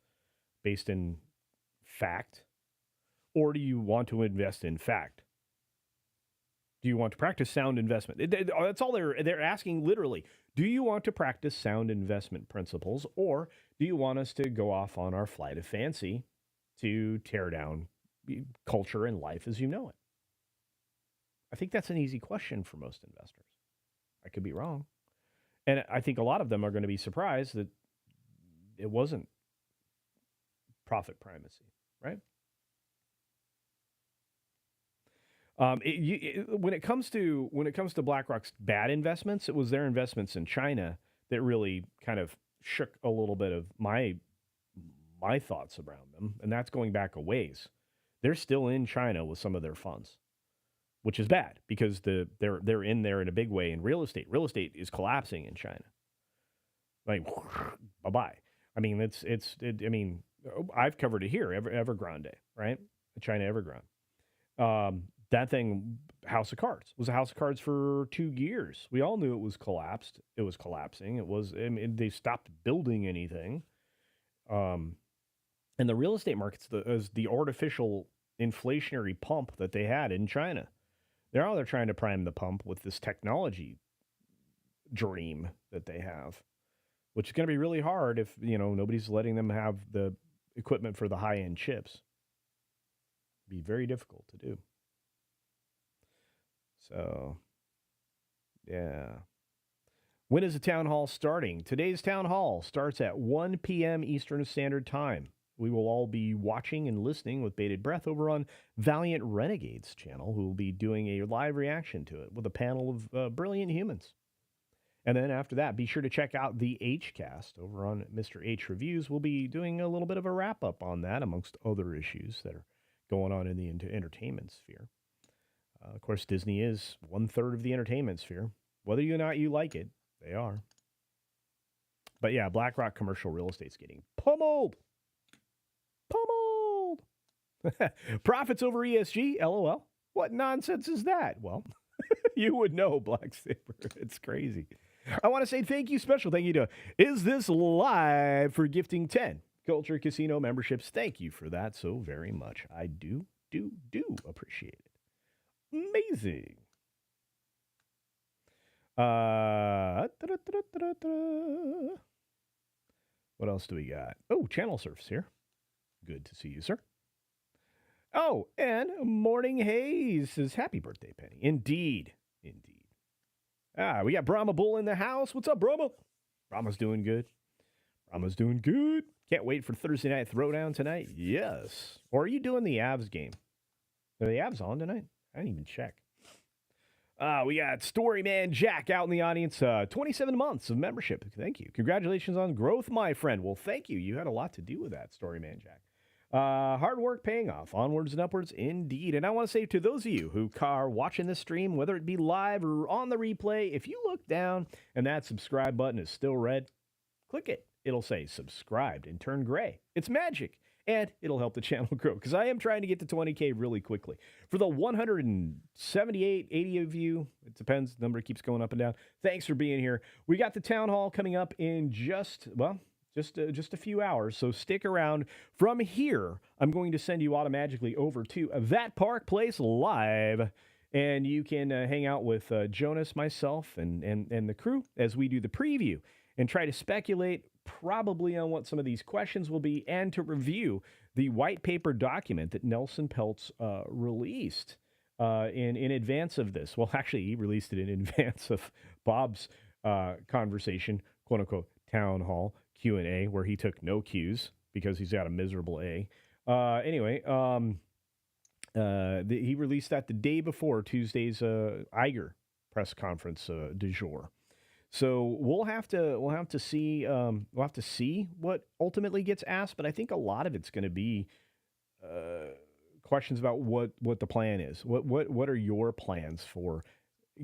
S1: based in fact? Or do you want to invest in fact? Do you want to practice sound investment? That's all they're asking literally. Do you want to practice sound investment principles, or do you want us to go off on our flight of fancy to tear down culture and life as you know it? I think that's an easy question for most investors. I could be wrong. And I think a lot of them are going to be surprised that it wasn't profit primacy, right? When it comes to BlackRock's bad investments, it was their investments in China that really kind of shook a little bit of my thoughts around them, and that's going back a ways. They're still in China with some of their funds, which is bad because they're in there in a big way in real estate. Real estate is collapsing in China. Like, bye bye. I mean, I mean, I've covered it here, Evergrande, right? China Evergrande. That thing, House of Cards, was a House of Cards for 2 years. We all knew it was collapsed. It was collapsing. It was. I mean, they stopped building anything. And the real estate markets is the artificial inflationary pump that they had in China. Now they're trying to prime the pump with this technology dream that they have, which is going to be really hard if nobody's letting them have the equipment for the high-end chips. Be very difficult to do. So, yeah. When is the town hall starting? Today's town hall starts at 1 p.m. Eastern Standard Time. We will all be watching and listening with bated breath over on Valliant Renegade's channel, who will be doing a live reaction to it with a panel of brilliant humans. And then after that, be sure to check out the H-Cast over on Mr. H Reviews. We'll be doing a little bit of a wrap-up on that, amongst other issues that are going on in the entertainment sphere. Of course, Disney is 1/3 of the entertainment sphere. Whether or not you like it, they are. But yeah, BlackRock commercial real estate's getting pummeled. Pummeled. Profits over ESG, LOL. What nonsense is that? Well, you would know, Black Saber. It's crazy. I want to say special thank you to Is This Live for gifting 10 Culture Casino memberships. Thank you for that so very much. I do appreciate it. Amazing. What else do we got? Oh, Channel Surf's here. Good to see you, sir. Oh, and Morning Haze says, happy birthday, Penny. Indeed. We got Brahma Bull in the house. What's up, Brahma? Brahma's doing good. Can't wait for Thursday Night Throwdown tonight. Yes. Or are you doing the Avs game? Are the Avs on tonight? I didn't even check. We got Storyman Jack out in the audience. 27 months of membership. Thank you. Congratulations on growth, my friend. Well, thank you. You had a lot to do with that, Storyman Jack. Hard work paying off. Onwards and upwards, indeed. And I want to say to those of you who are watching this stream, whether it be live or on the replay, if you look down and that subscribe button is still red, click it. It'll say subscribed and turn gray. It's magic. And it'll help the channel grow, because I am trying to get to 20K really quickly. For the 178, 80 of you, it depends. The number keeps going up and down. Thanks for being here. We got the town hall coming up in just a few hours, so stick around. From here, I'm going to send you automatically over to That Park Place Live, and you can hang out with Jonas, myself, and the crew as we do the preview. and try to speculate probably on what some of these questions will be and to review the white paper document that Nelson Peltz released in advance of this. Well, actually, he released it in advance of Bob's conversation, quote unquote, town hall Q&A, where he took no Q's because he's got a miserable A. Anyway, he released that the day before Tuesday's Iger press conference du jour. So we'll have to see what ultimately gets asked, but I think a lot of it's going to be questions about what the plan is. What are your plans for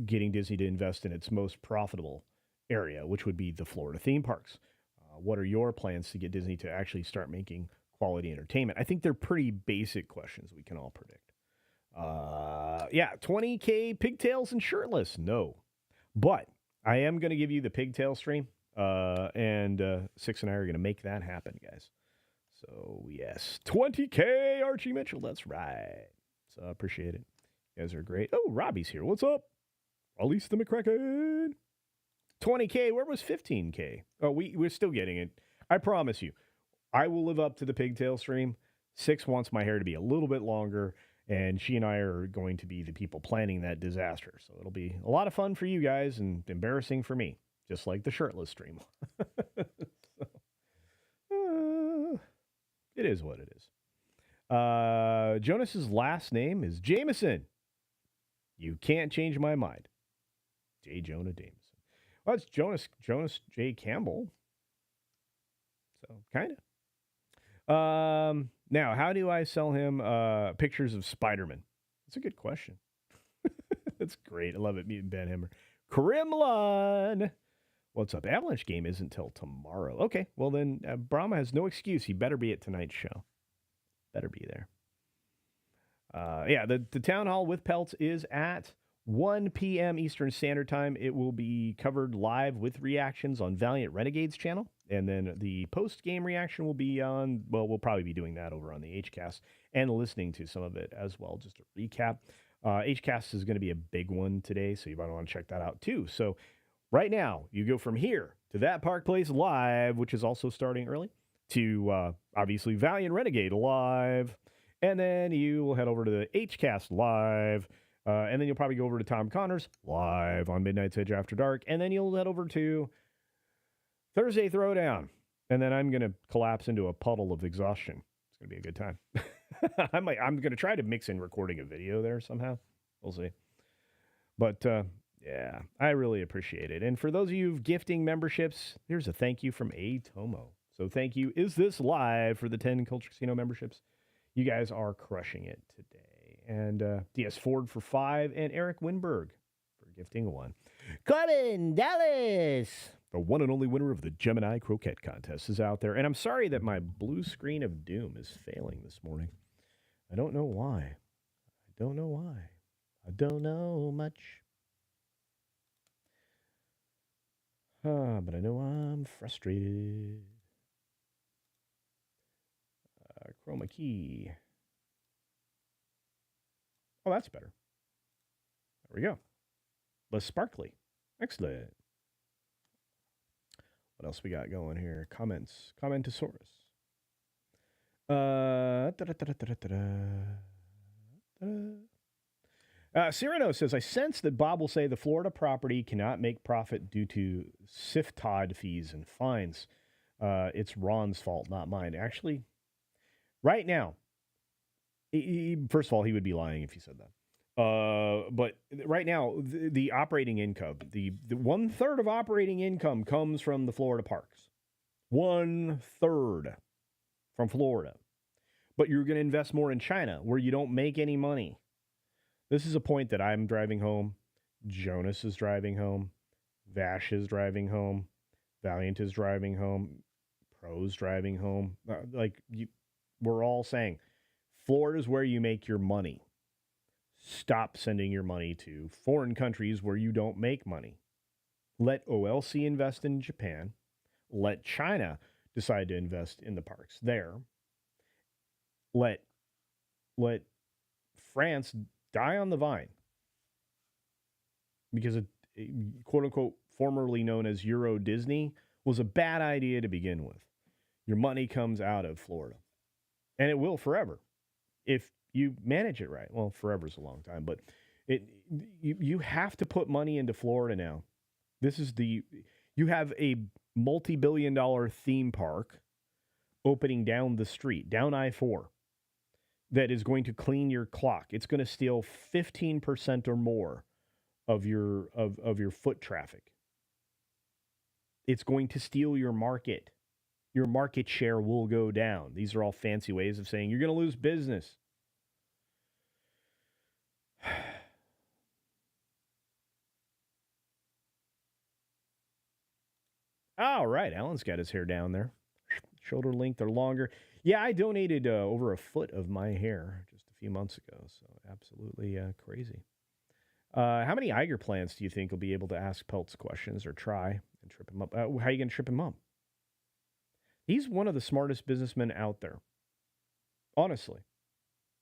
S1: getting Disney to invest in its most profitable area, which would be the Florida theme parks? What are your plans to get Disney to actually start making quality entertainment? I think they're pretty basic questions we can all predict. 20K pigtails and shirtless. No, but I am going to give you the pigtail stream, and Six and I are going to make that happen, guys. So, yes, 20K Archie Mitchell. That's right. So, I appreciate it. You guys are great. Oh, Robbie's here. What's up? Release the McCracken. 20K. Where was 15K? Oh, we're still getting it. I promise you. I will live up to the pigtail stream. Six wants my hair to be a little bit longer, and she and I are going to be the people planning that disaster. So it'll be a lot of fun for you guys and embarrassing for me, just like the shirtless stream. It is what it is. Jonas's last name is Jameson. You can't change my mind. J. Jonah Jameson. Well, it's Jonas J. Campbell. So, kind of. Now, how do I sell him pictures of Spider-Man? That's a good question. That's great. I love it. Meeting Ben Hemmer. Krimlon. What's up? Avalanche game isn't till tomorrow. Okay. Well, then Brahma has no excuse. He better be at tonight's show. Better be there. The town hall with Peltz is at 1 p.m. Eastern Standard Time. It will be covered live with reactions on Valliant Renegade's channel. And then the post-game reaction will be on, well, we'll probably be doing that over on the HCast and listening to some of it as well, just to recap. HCast is going to be a big one today, so you might want to check that out too. So right now, you go from here to That Park Place Live, which is also starting early, to obviously Valliant Renegade Live. And then you will head over to the HCast Live. And then you'll probably go over to Tom Connors Live on Midnight's Edge After Dark. And then you'll head over to Thursday Throwdown. And then I'm going to collapse into a puddle of exhaustion. It's going to be a good time. I'm going to try to mix in recording a video there somehow. We'll see. But, yeah, I really appreciate it. And for those of you gifting memberships, here's a thank you from A. Tomo. So thank you. Is this live for the 10 Culture Casino memberships? You guys are crushing it today. And DS Ford for 5, and Eric Winberg for gifting 1. Clement Dallas, the one and only winner of the Gemini Croquette Contest, is out there. And I'm sorry that my blue screen of doom is failing this morning. I don't know why. I don't know much. But I know I'm frustrated. Chroma key. Oh, that's better. There we go. Less sparkly. Excellent. What else we got going here? Comments. Commentosaurus. Cyrano says, I sense that Bob will say the Florida property cannot make profit due to SIFTOD fees and fines. It's Ron's fault, not mine. Actually, right now, first of all, he would be lying if he said that. But right now, the operating income, the 1/3 of operating income comes from the Florida parks. 1/3 from Florida. But you're going to invest more in China, where you don't make any money. This is a point that I'm driving home. Jonas is driving home. Vash is driving home. Valliant is driving home. Pro's driving home. We're all saying, Florida is where you make your money. Stop sending your money to foreign countries where you don't make money. Let OLC invest in Japan. Let China decide to invest in the parks there. Let France die on the vine. Because it, quote unquote, formerly known as Euro Disney, was a bad idea to begin with. Your money comes out of Florida, and it will forever if you manage it right. Well, forever is a long time, but you have to put money into Florida now. You have a multi-billion-dollar theme park opening down the street, down I-4, that is going to clean your clock. It's going to steal 15% or more of your foot traffic. It's going to steal your market. Your market share will go down. These are all fancy ways of saying you're going to lose business. All right, Alan's got his hair down there. Shoulder length or longer. Yeah, I donated over a foot of my hair just a few months ago, so absolutely crazy. How many Iger plants do you think will be able to ask Peltz questions or try and trip him up? How are you going to trip him up? He's one of the smartest businessmen out there. Honestly.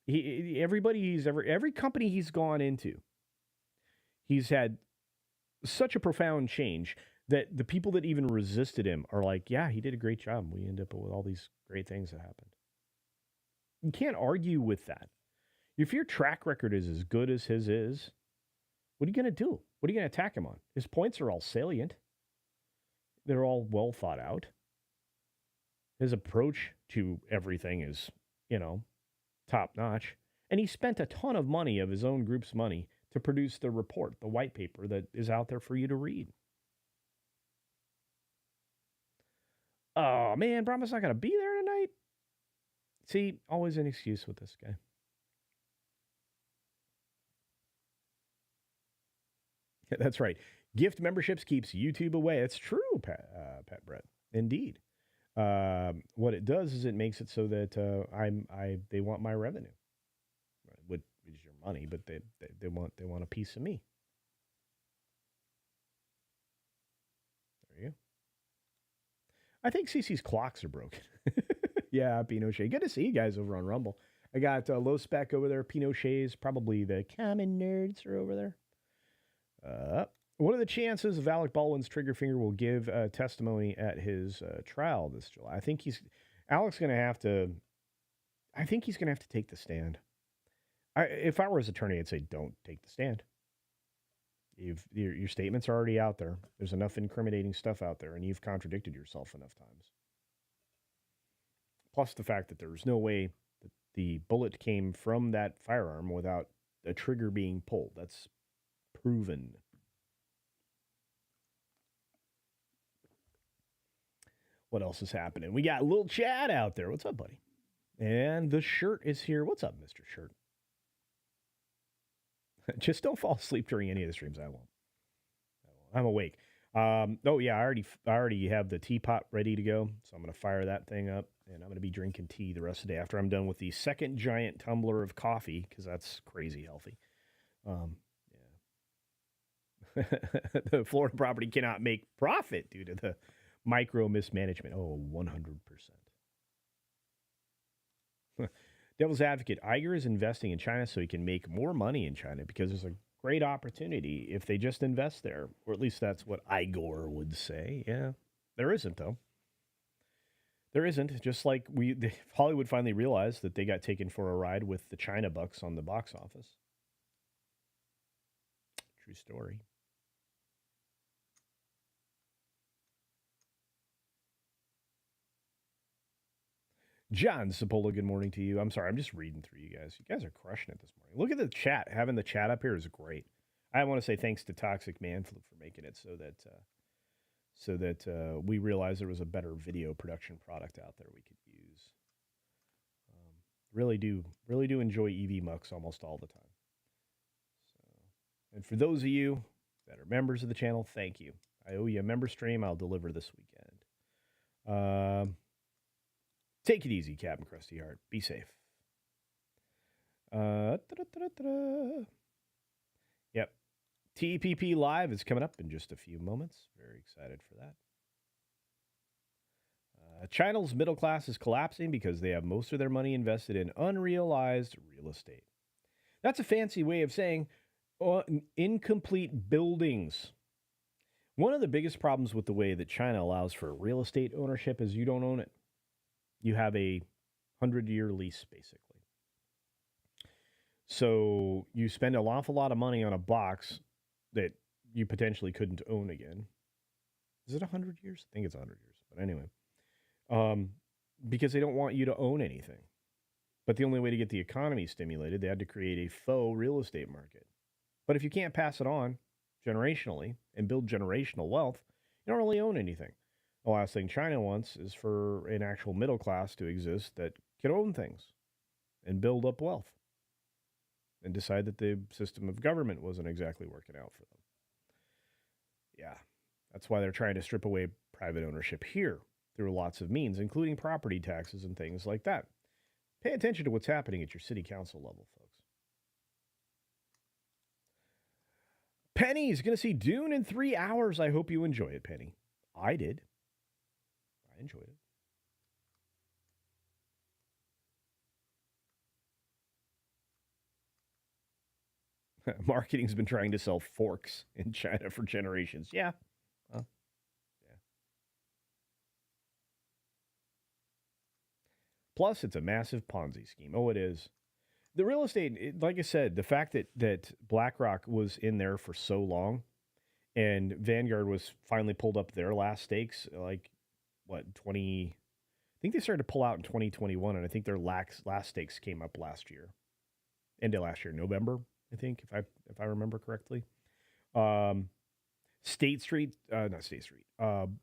S1: Every company he's gone into, he's had such a profound change that the people that even resisted him are like, yeah, he did a great job. We end up with all these great things that happened. You can't argue with that. If your track record is as good as his is, what are you going to do? What are you going to attack him on? His points are all salient. They're all well thought out. His approach to everything is, top notch. And he spent a ton of money of his own group's money to produce the report, the white paper that is out there for you to read. Oh, man, Brahma's not going to be there tonight. See, always an excuse with this guy. That's right. Gift memberships keeps YouTube away. It's true, Pet Brett. Indeed. What it does is it makes it so that they want my revenue, which is your money, but they want a piece of me. There you go. I think CC's clocks are broken. Yeah, Pinochet. Good to see you guys over on Rumble. I got Low Spec over there. Pinochet's probably the common nerds are over there. What are the chances of Alec Baldwin's trigger finger will give testimony at his trial this July? I think Alec's going to have to. I think he's going to have to take the stand. If I were his attorney, I'd say don't take the stand. Your statements are already out there. There's enough incriminating stuff out there, and you've contradicted yourself enough times. Plus the fact that there's no way that the bullet came from that firearm without a trigger being pulled. That's proven. What else is happening? We got little Chad out there. What's up, buddy? And the shirt is here. What's up, Mr. Shirt? Just don't fall asleep during any of the streams. I won't. I'm awake. Oh yeah, I already have the teapot ready to go, so I'm going to fire that thing up, and I'm going to be drinking tea the rest of the day after I'm done with the second giant tumbler of coffee, because that's crazy healthy. Yeah. The Florida property cannot make profit due to the micro mismanagement. Oh, 100%. Devil's advocate, Iger is investing in China so he can make more money in China because there's a great opportunity if they just invest there. Or at least that's what Iger would say. Yeah, there isn't, though. There isn't. Just like Hollywood finally realized that they got taken for a ride with the China bucks on the box office. True story. John Cipolla, good morning to you. I'm sorry, I'm just reading through you guys. You guys are crushing it this morning. Look at the chat. Having the chat up here is great. I want to say thanks to Toxic Man for making it so that we realized there was a better video production product out there we could use. Really do enjoy EV Mucks almost all the time. And for those of you that are members of the channel, thank you. I owe you a member stream. I'll deliver this weekend. Take it easy, Captain Krusty Heart. Be safe. Yep. TPP Live is coming up in just a few moments. Very excited for that. China's middle class is collapsing because they have most of their money invested in unrealized real estate. That's a fancy way of saying incomplete buildings. One of the biggest problems with the way that China allows for real estate ownership is you don't own it. You have a 100-year lease, basically. So you spend an awful lot of money on a box that you potentially couldn't own again. Is it 100 years? I think it's 100 years. But anyway, because they don't want you to own anything. But the only way to get the economy stimulated, they had to create a faux real estate market. But if you can't pass it on generationally and build generational wealth, you don't really own anything. The last thing China wants is for an actual middle class to exist that can own things and build up wealth and decide that the system of government wasn't exactly working out for them. Yeah, that's why they're trying to strip away private ownership here through lots of means, including property taxes and things like that. Pay attention to what's happening at your city council level, folks. Penny's going to see Dune in 3 hours. I hope you enjoy it, Penny. I did. I enjoyed it. Marketing's been trying to sell forks in China for generations. Yeah. Yeah. Plus, it's a massive Ponzi scheme. Oh, it is. The real estate, like I said, the fact that BlackRock was in there for so long and Vanguard was finally pulled up their last stakes, like, I think they started to pull out in 2021, and I think their last stakes came up last year. End of last year, November, I think, if I remember correctly. State Street, not State Street, not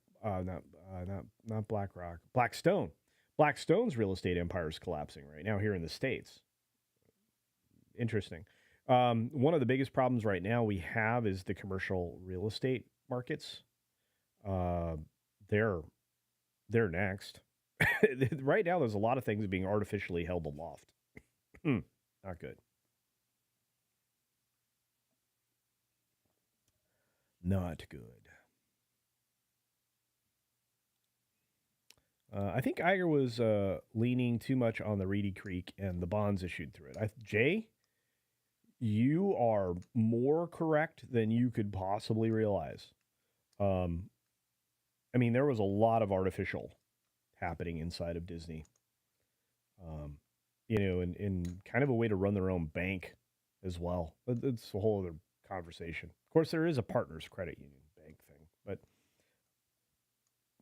S1: BlackRock, Blackstone. Blackstone's real estate empire is collapsing right now here in the States. Interesting. One of the biggest problems right now we have is the commercial real estate markets. They're next. Right now, there's a lot of things being artificially held aloft. Not good. Not good. I think Iger was leaning too much on the Reedy Creek and the bonds issued through it. Jay, you are more correct than you could possibly realize. I mean, there was a lot of artificial happening inside of Disney. In kind of a way to run their own bank as well. It's a whole other conversation. Of course, there is a partners credit union bank thing, but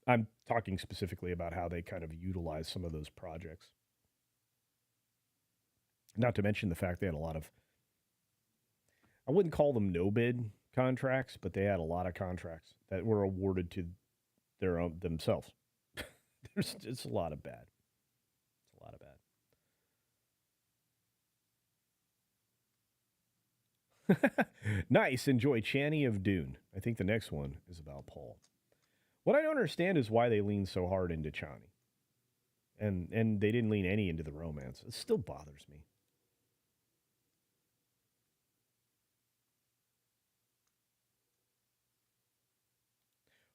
S1: I'm talking specifically about how they kind of utilize some of those projects. Not to mention the fact they had a lot of, I wouldn't call them no bid contracts, but they had a lot of contracts that were awarded to their own themselves. It's a lot of bad. It's a lot of bad. Nice. Enjoy Channy of Dune. I think the next one is about Paul. What I don't understand is why they lean so hard into Chani. And they didn't lean any into the romance. It still bothers me.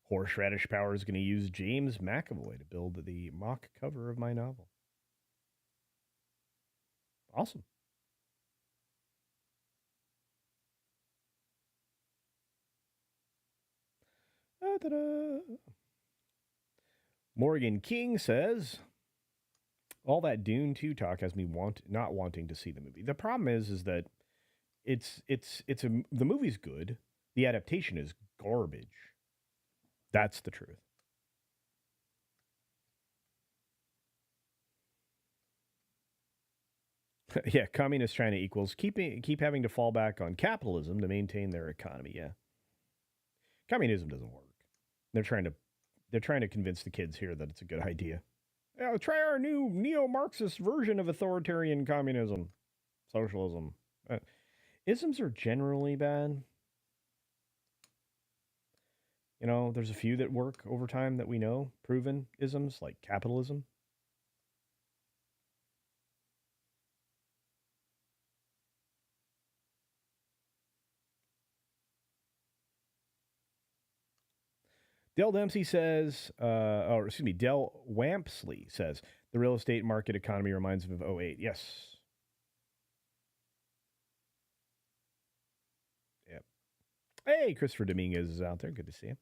S1: Horseradish Power is going to use James McAvoy to build the mock cover of my novel. Awesome. Da-da-da. Morgan King says, all that Dune 2 talk has me not wanting to see the movie. The problem is that the movie's good. The adaptation is garbage. That's the truth. Yeah, communist China equals keep having to fall back on capitalism to maintain their economy. Yeah, communism doesn't work. They're trying to convince the kids here that it's a good idea. Yeah, try our new neo-Marxist version of authoritarian communism, socialism. Isms are generally bad. There's a few that work over time that we know, proven isms like capitalism. Dell Dempsey says, Dell Wampsley says, the real estate market economy reminds me of 2008. Yes. Yep. Hey, Christopher Dominguez is out there. Good to see him.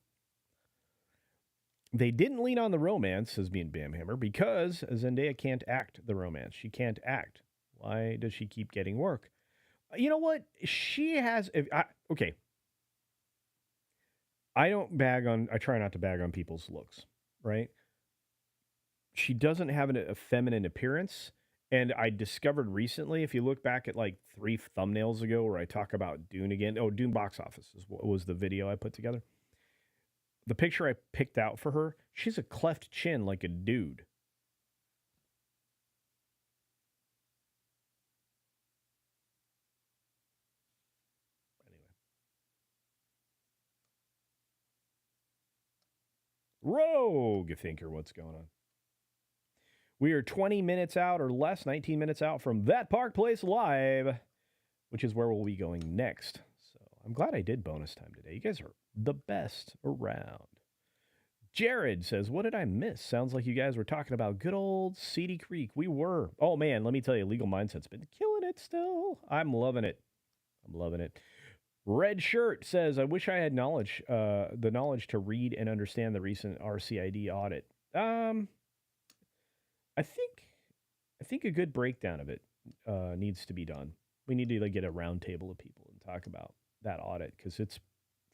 S1: They didn't lean on the romance, says me and Bamhammer, because Zendaya can't act the romance. She can't act. Why does she keep getting work? You know what? She has. Okay. I try not to bag on people's looks, right? She doesn't have a feminine appearance. And I discovered recently, if you look back at like 3 thumbnails ago where I talk about Dune again. Oh, Dune box office was the video I put together. The picture I picked out for her, she's a cleft chin like a dude. Rogue thinker, what's going on? We are 20 minutes out or less, 19 minutes out from That Park Place Live, which is where we'll be going next. So I'm glad I did bonus time today. You guys are the best around. Jared says, what did I miss? Sounds like you guys were talking about good old Reedy Creek. We were. Oh, man, let me tell you, Legal Mindset's been killing it still. I'm loving it. Red Shirt says, I wish I had the knowledge to read and understand the recent RCID audit. I think a good breakdown of it needs to be done. We need to get a round table of people and talk about that audit because it's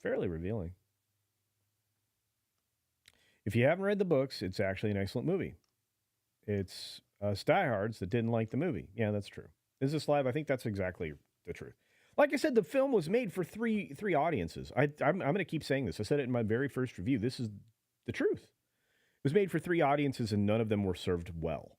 S1: fairly revealing. If you haven't read the books, it's actually an excellent movie. It's diehards that didn't like the movie. Yeah, that's true. Is this live? I think that's exactly the truth. Like I said, the film was made for three audiences. I'm going to keep saying this. I said it in my very first review. This is the truth. It was made for 3 audiences, and none of them were served well.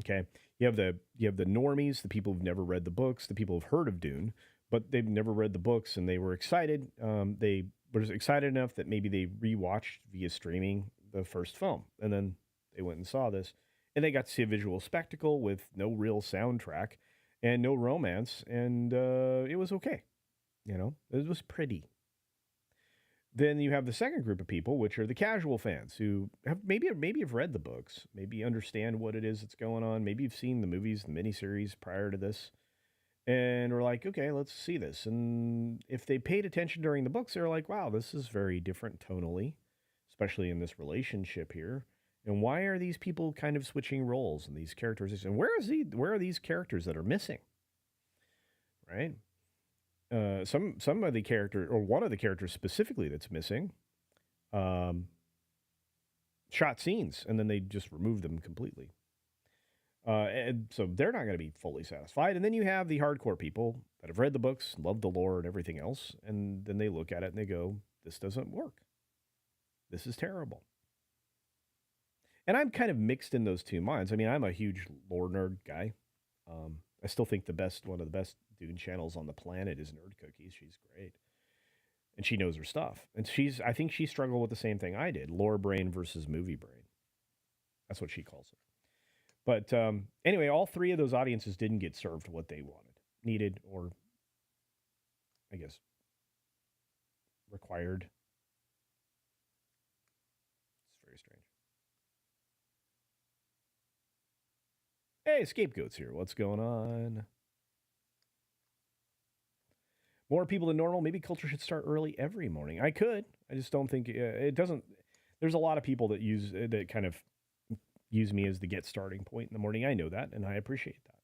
S1: Okay, you have the normies, the people who've never read the books, the people who've heard of Dune, but they've never read the books, and they were excited. They were excited enough that maybe they rewatched via streaming the first film, and then they went and saw this, and they got to see a visual spectacle with no real soundtrack and no romance, and it was okay. It was pretty. Then you have the second group of people, which are the casual fans who have maybe have read the books, maybe understand what it is that's going on. Maybe you've seen the movies, the miniseries prior to this, and we're like, okay, let's see this. And if they paid attention during the books, they're like, wow, this is very different tonally, especially in this relationship here. And why are these people kind of switching roles and these characters? And where are these characters that are missing? Right? Some of the character, or one of the characters specifically that's missing, shot scenes, and then they just remove them completely. And so they're not going to be fully satisfied. And then you have the hardcore people that have read the books, love the lore and everything else, and then they look at it and they go, this doesn't work. This is terrible. And I'm kind of mixed in those two minds. I mean, I'm a huge lore nerd guy. I still think one of the best Dune channels on the planet is Nerd Cookies. She's great. And she knows her stuff. And I think she struggled with the same thing I did. Lore brain versus movie brain. That's what she calls it. But anyway, all 3 of those audiences didn't get served what they needed, or I guess required. It's very strange. Hey, Scapegoat's here. What's going on? More people than normal. Maybe culture should start early every morning. I could. I just don't think it doesn't. There's a lot of people that kind of use me as the get starting point in the morning. I know that, and I appreciate that.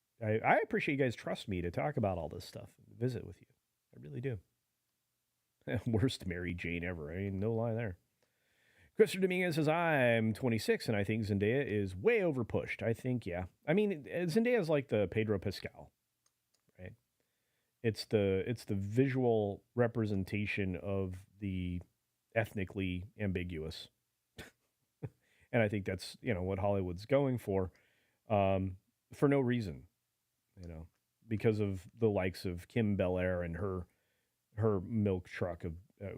S1: I appreciate you guys trust me to talk about all this stuff and visit with you. I really do. Worst Mary Jane ever. I mean, no lie there. Christopher Dominguez says, I'm 26, and I think Zendaya is way overpushed. I think, yeah. I mean, Zendaya is like the Pedro Pascal, right? It's the visual representation of the ethnically ambiguous. And I think that's, what Hollywood's going for no reason, because of the likes of Kim Bel-Air and her milk truck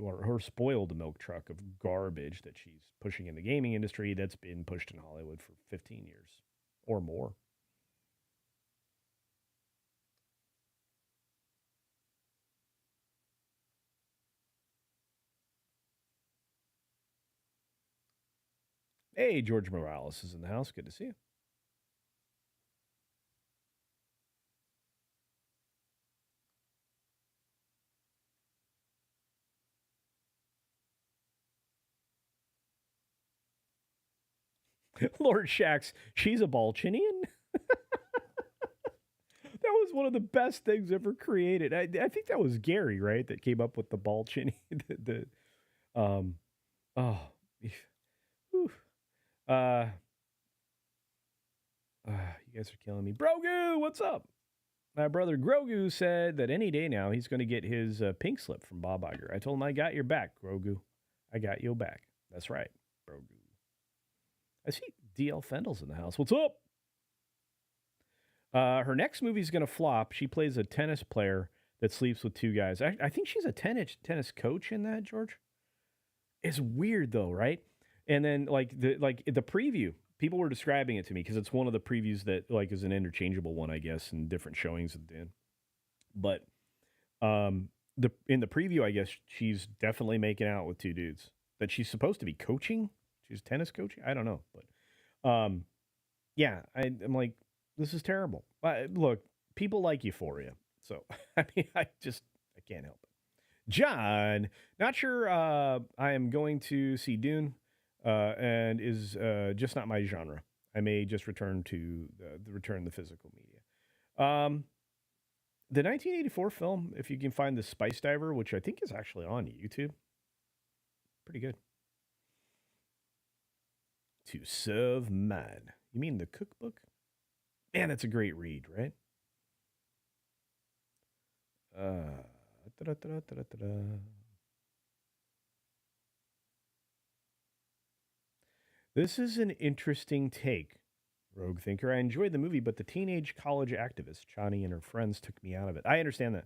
S1: or her spoiled milk truck of garbage that she's pushing in the gaming industry that's been pushed in Hollywood for 15 years or more. Hey, George Morales is in the house. Good to see you. Lord Shax, she's a Balchinian. That was one of the best things ever created. I think that was Gary, right, that came up with the Balchinian. Um, oh, whew. uh, you guys are killing me. Brogu, what's up? My brother Grogu said that any day now he's going to get his pink slip from Bob Iger. I told him I got your back, Grogu. I got your back. That's right, Grogu. I see DL Fendel's in the house. What's up? Her next movie is going to flop. She plays a tennis player that sleeps with two guys. I think she's a tennis coach in that, George. It's weird though, right? And then the preview, people were describing it to me because it's one of the previews that like is an interchangeable one, I guess, in different showings of Dan. But in the preview, I guess she's definitely making out with two dudes that she's supposed to be coaching. She's tennis coaching. I don't know, but yeah, I'm like, this is terrible. Look, people like Euphoria, so I mean, I can't help it. John, not sure I am going to see Dune, and is just not my genre. I may just return to the physical media. The 1984 film, if you can find the Spice Diver, which I think is actually on YouTube, pretty good. To Serve Man. You mean the cookbook? Man, that's a great read, right? This is an interesting take, Rogue Thinker. I enjoyed the movie, but the teenage college activist, Chani, and her friends took me out of it. I understand that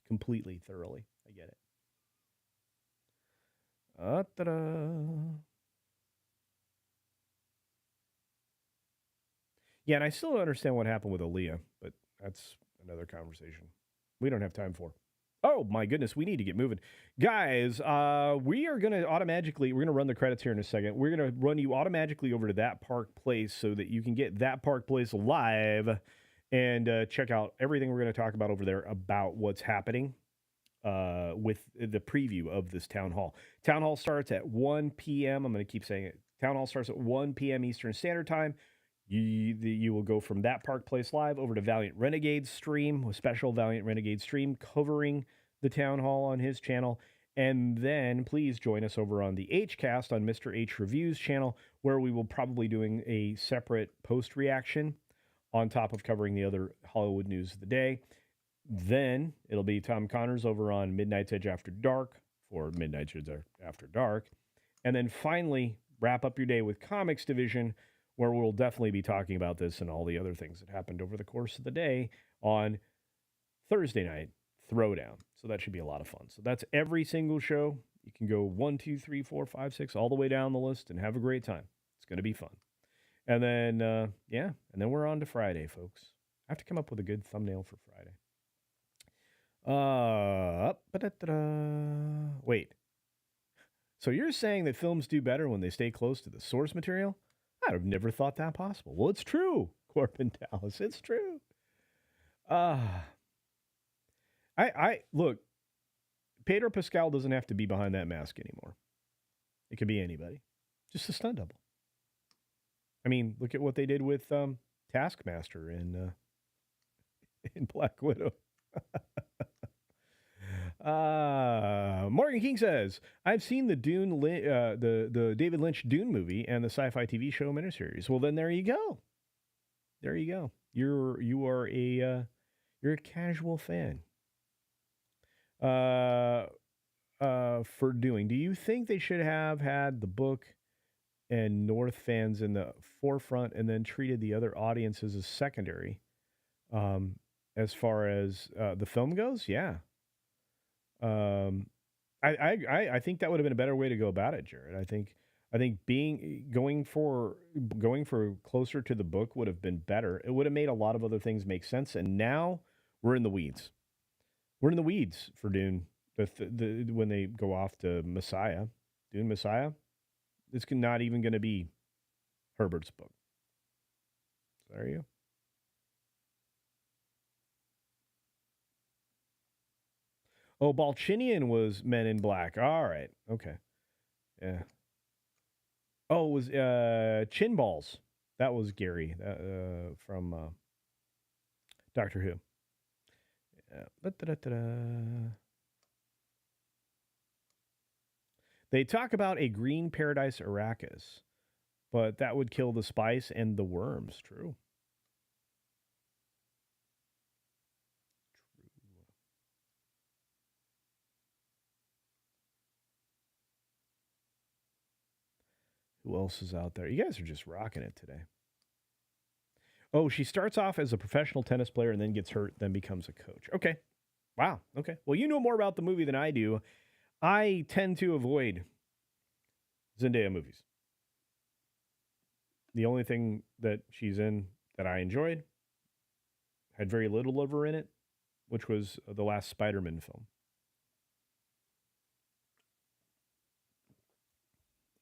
S1: completely, thoroughly. I get it. Yeah, and I still don't understand what happened with Aaliyah, but that's another conversation we don't have time for. Oh, my goodness, we need to get moving. Guys, we are going to we're going to run the credits here in a second. We're going to run you automatically over to That Park Place so that you can get That Park Place live and check out everything we're going to talk about over there about what's happening with the preview of this town hall. Town hall starts at 1 p.m. I'm going to keep saying it. Town hall starts at 1 p.m. Eastern Standard Time. You will go from That Park Place Live over to Valliant Renegade stream, a special Valliant Renegade stream covering the town hall on his channel. And then please join us over on the HCast on Mr. H Reviews channel, where we will probably doing a separate post reaction on top of covering the other Hollywood news of the day. Then it'll be Tom Connors over on Midnight's Edge After Dark for Midnight's Edge After Dark. And then finally, wrap up your day with Comics Division, where we'll definitely be talking about this and all the other things that happened over the course of the day on Thursday night, Throwdown. So that should be a lot of fun. So that's every single show. You can go 1, 2, 3, 4, 5, 6, all the way down the list and have a great time. It's going to be fun. And then, and then we're on to Friday, folks. I have to come up with a good thumbnail for Friday. Wait. So you're saying that films do better when they stay close to the source material? I'd have never thought that possible. Well, it's true, Corbin Dallas. It's true. I look, Pedro Pascal doesn't have to be behind that mask anymore. It could be anybody. Just a stunt double. I mean, look at what they did with Taskmaster in Black Widow. Morgan King says, I've seen the Dune, the David Lynch Dune movie and the sci-fi TV show miniseries. Well, then there you go. There you go. You're a casual fan. For Dune, do you think they should have had the book and North fans in the forefront and then treated the other audiences as secondary? As far as the film goes, yeah. I think that would have been a better way to go about it, Jared. I think going for closer to the book would have been better. It would have made a lot of other things make sense. And now we're in the weeds. We're in the weeds for Dune. When they go off to Messiah, Dune Messiah, it's not even going to be Herbert's book. So there you go. Oh, Balchinian was Men in Black. All right. Okay. Yeah. Oh, it was Chin Balls. That was Gary from Doctor Who. They talk about a green paradise Arrakis, but that would kill the spice and the worms. True. Who else is out there? You guys are just rocking it today. Oh, she starts off as a professional tennis player and then gets hurt, then becomes a coach. Okay. Wow. Okay. Well, you know more about the movie than I do. I tend to avoid Zendaya movies. The only thing that she's in that I enjoyed had very little of her in it, which was the last Spider-Man film.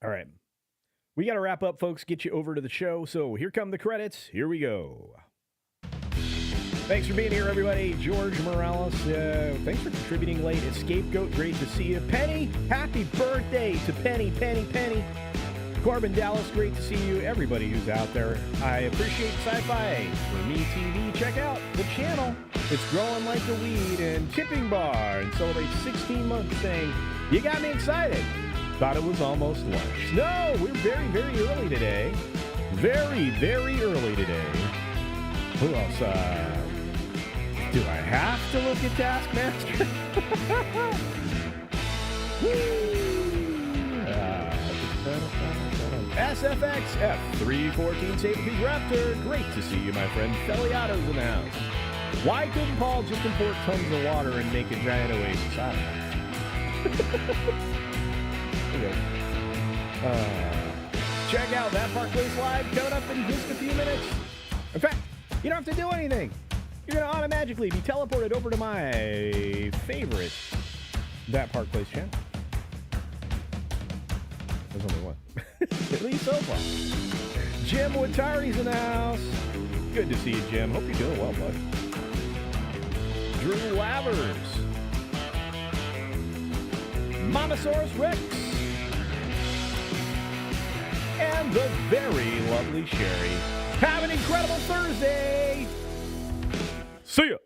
S1: All right. We got to wrap up, folks, get you over to the show. So here come the credits. Here we go. Thanks for being here, everybody. George Morales, thanks for contributing late. Scapegoat, great to see you. Penny, happy birthday to Penny. Corbin Dallas, great to see you. Everybody who's out there, I appreciate Sci-Fi. For Me TV, check out the channel. It's growing like a weed. And Tipping Bar and celebrates 16 months saying, you got me excited. Thought it was almost lunch. No, we're very, very early today. Very, very early today. Who else? Do I have to look at Taskmaster? SFX F314 Safety Raptor. Great to see you, my friend. Feliato's in the house. Why couldn't Paul just import tons of water and make a giant oasis? I don't know. Okay. Check out That Park Place Live coming up in just a few minutes. In fact, you don't have to do anything. You're going to automatically be teleported over to my favorite That Park Place channel. There's only one. At least so far. Jim Watari's in the house. Good to see you, Jim. Hope you're doing well, bud. Drew Lavers. Momosaurus Rex. And the very lovely Sherry. Have an incredible Thursday. See ya.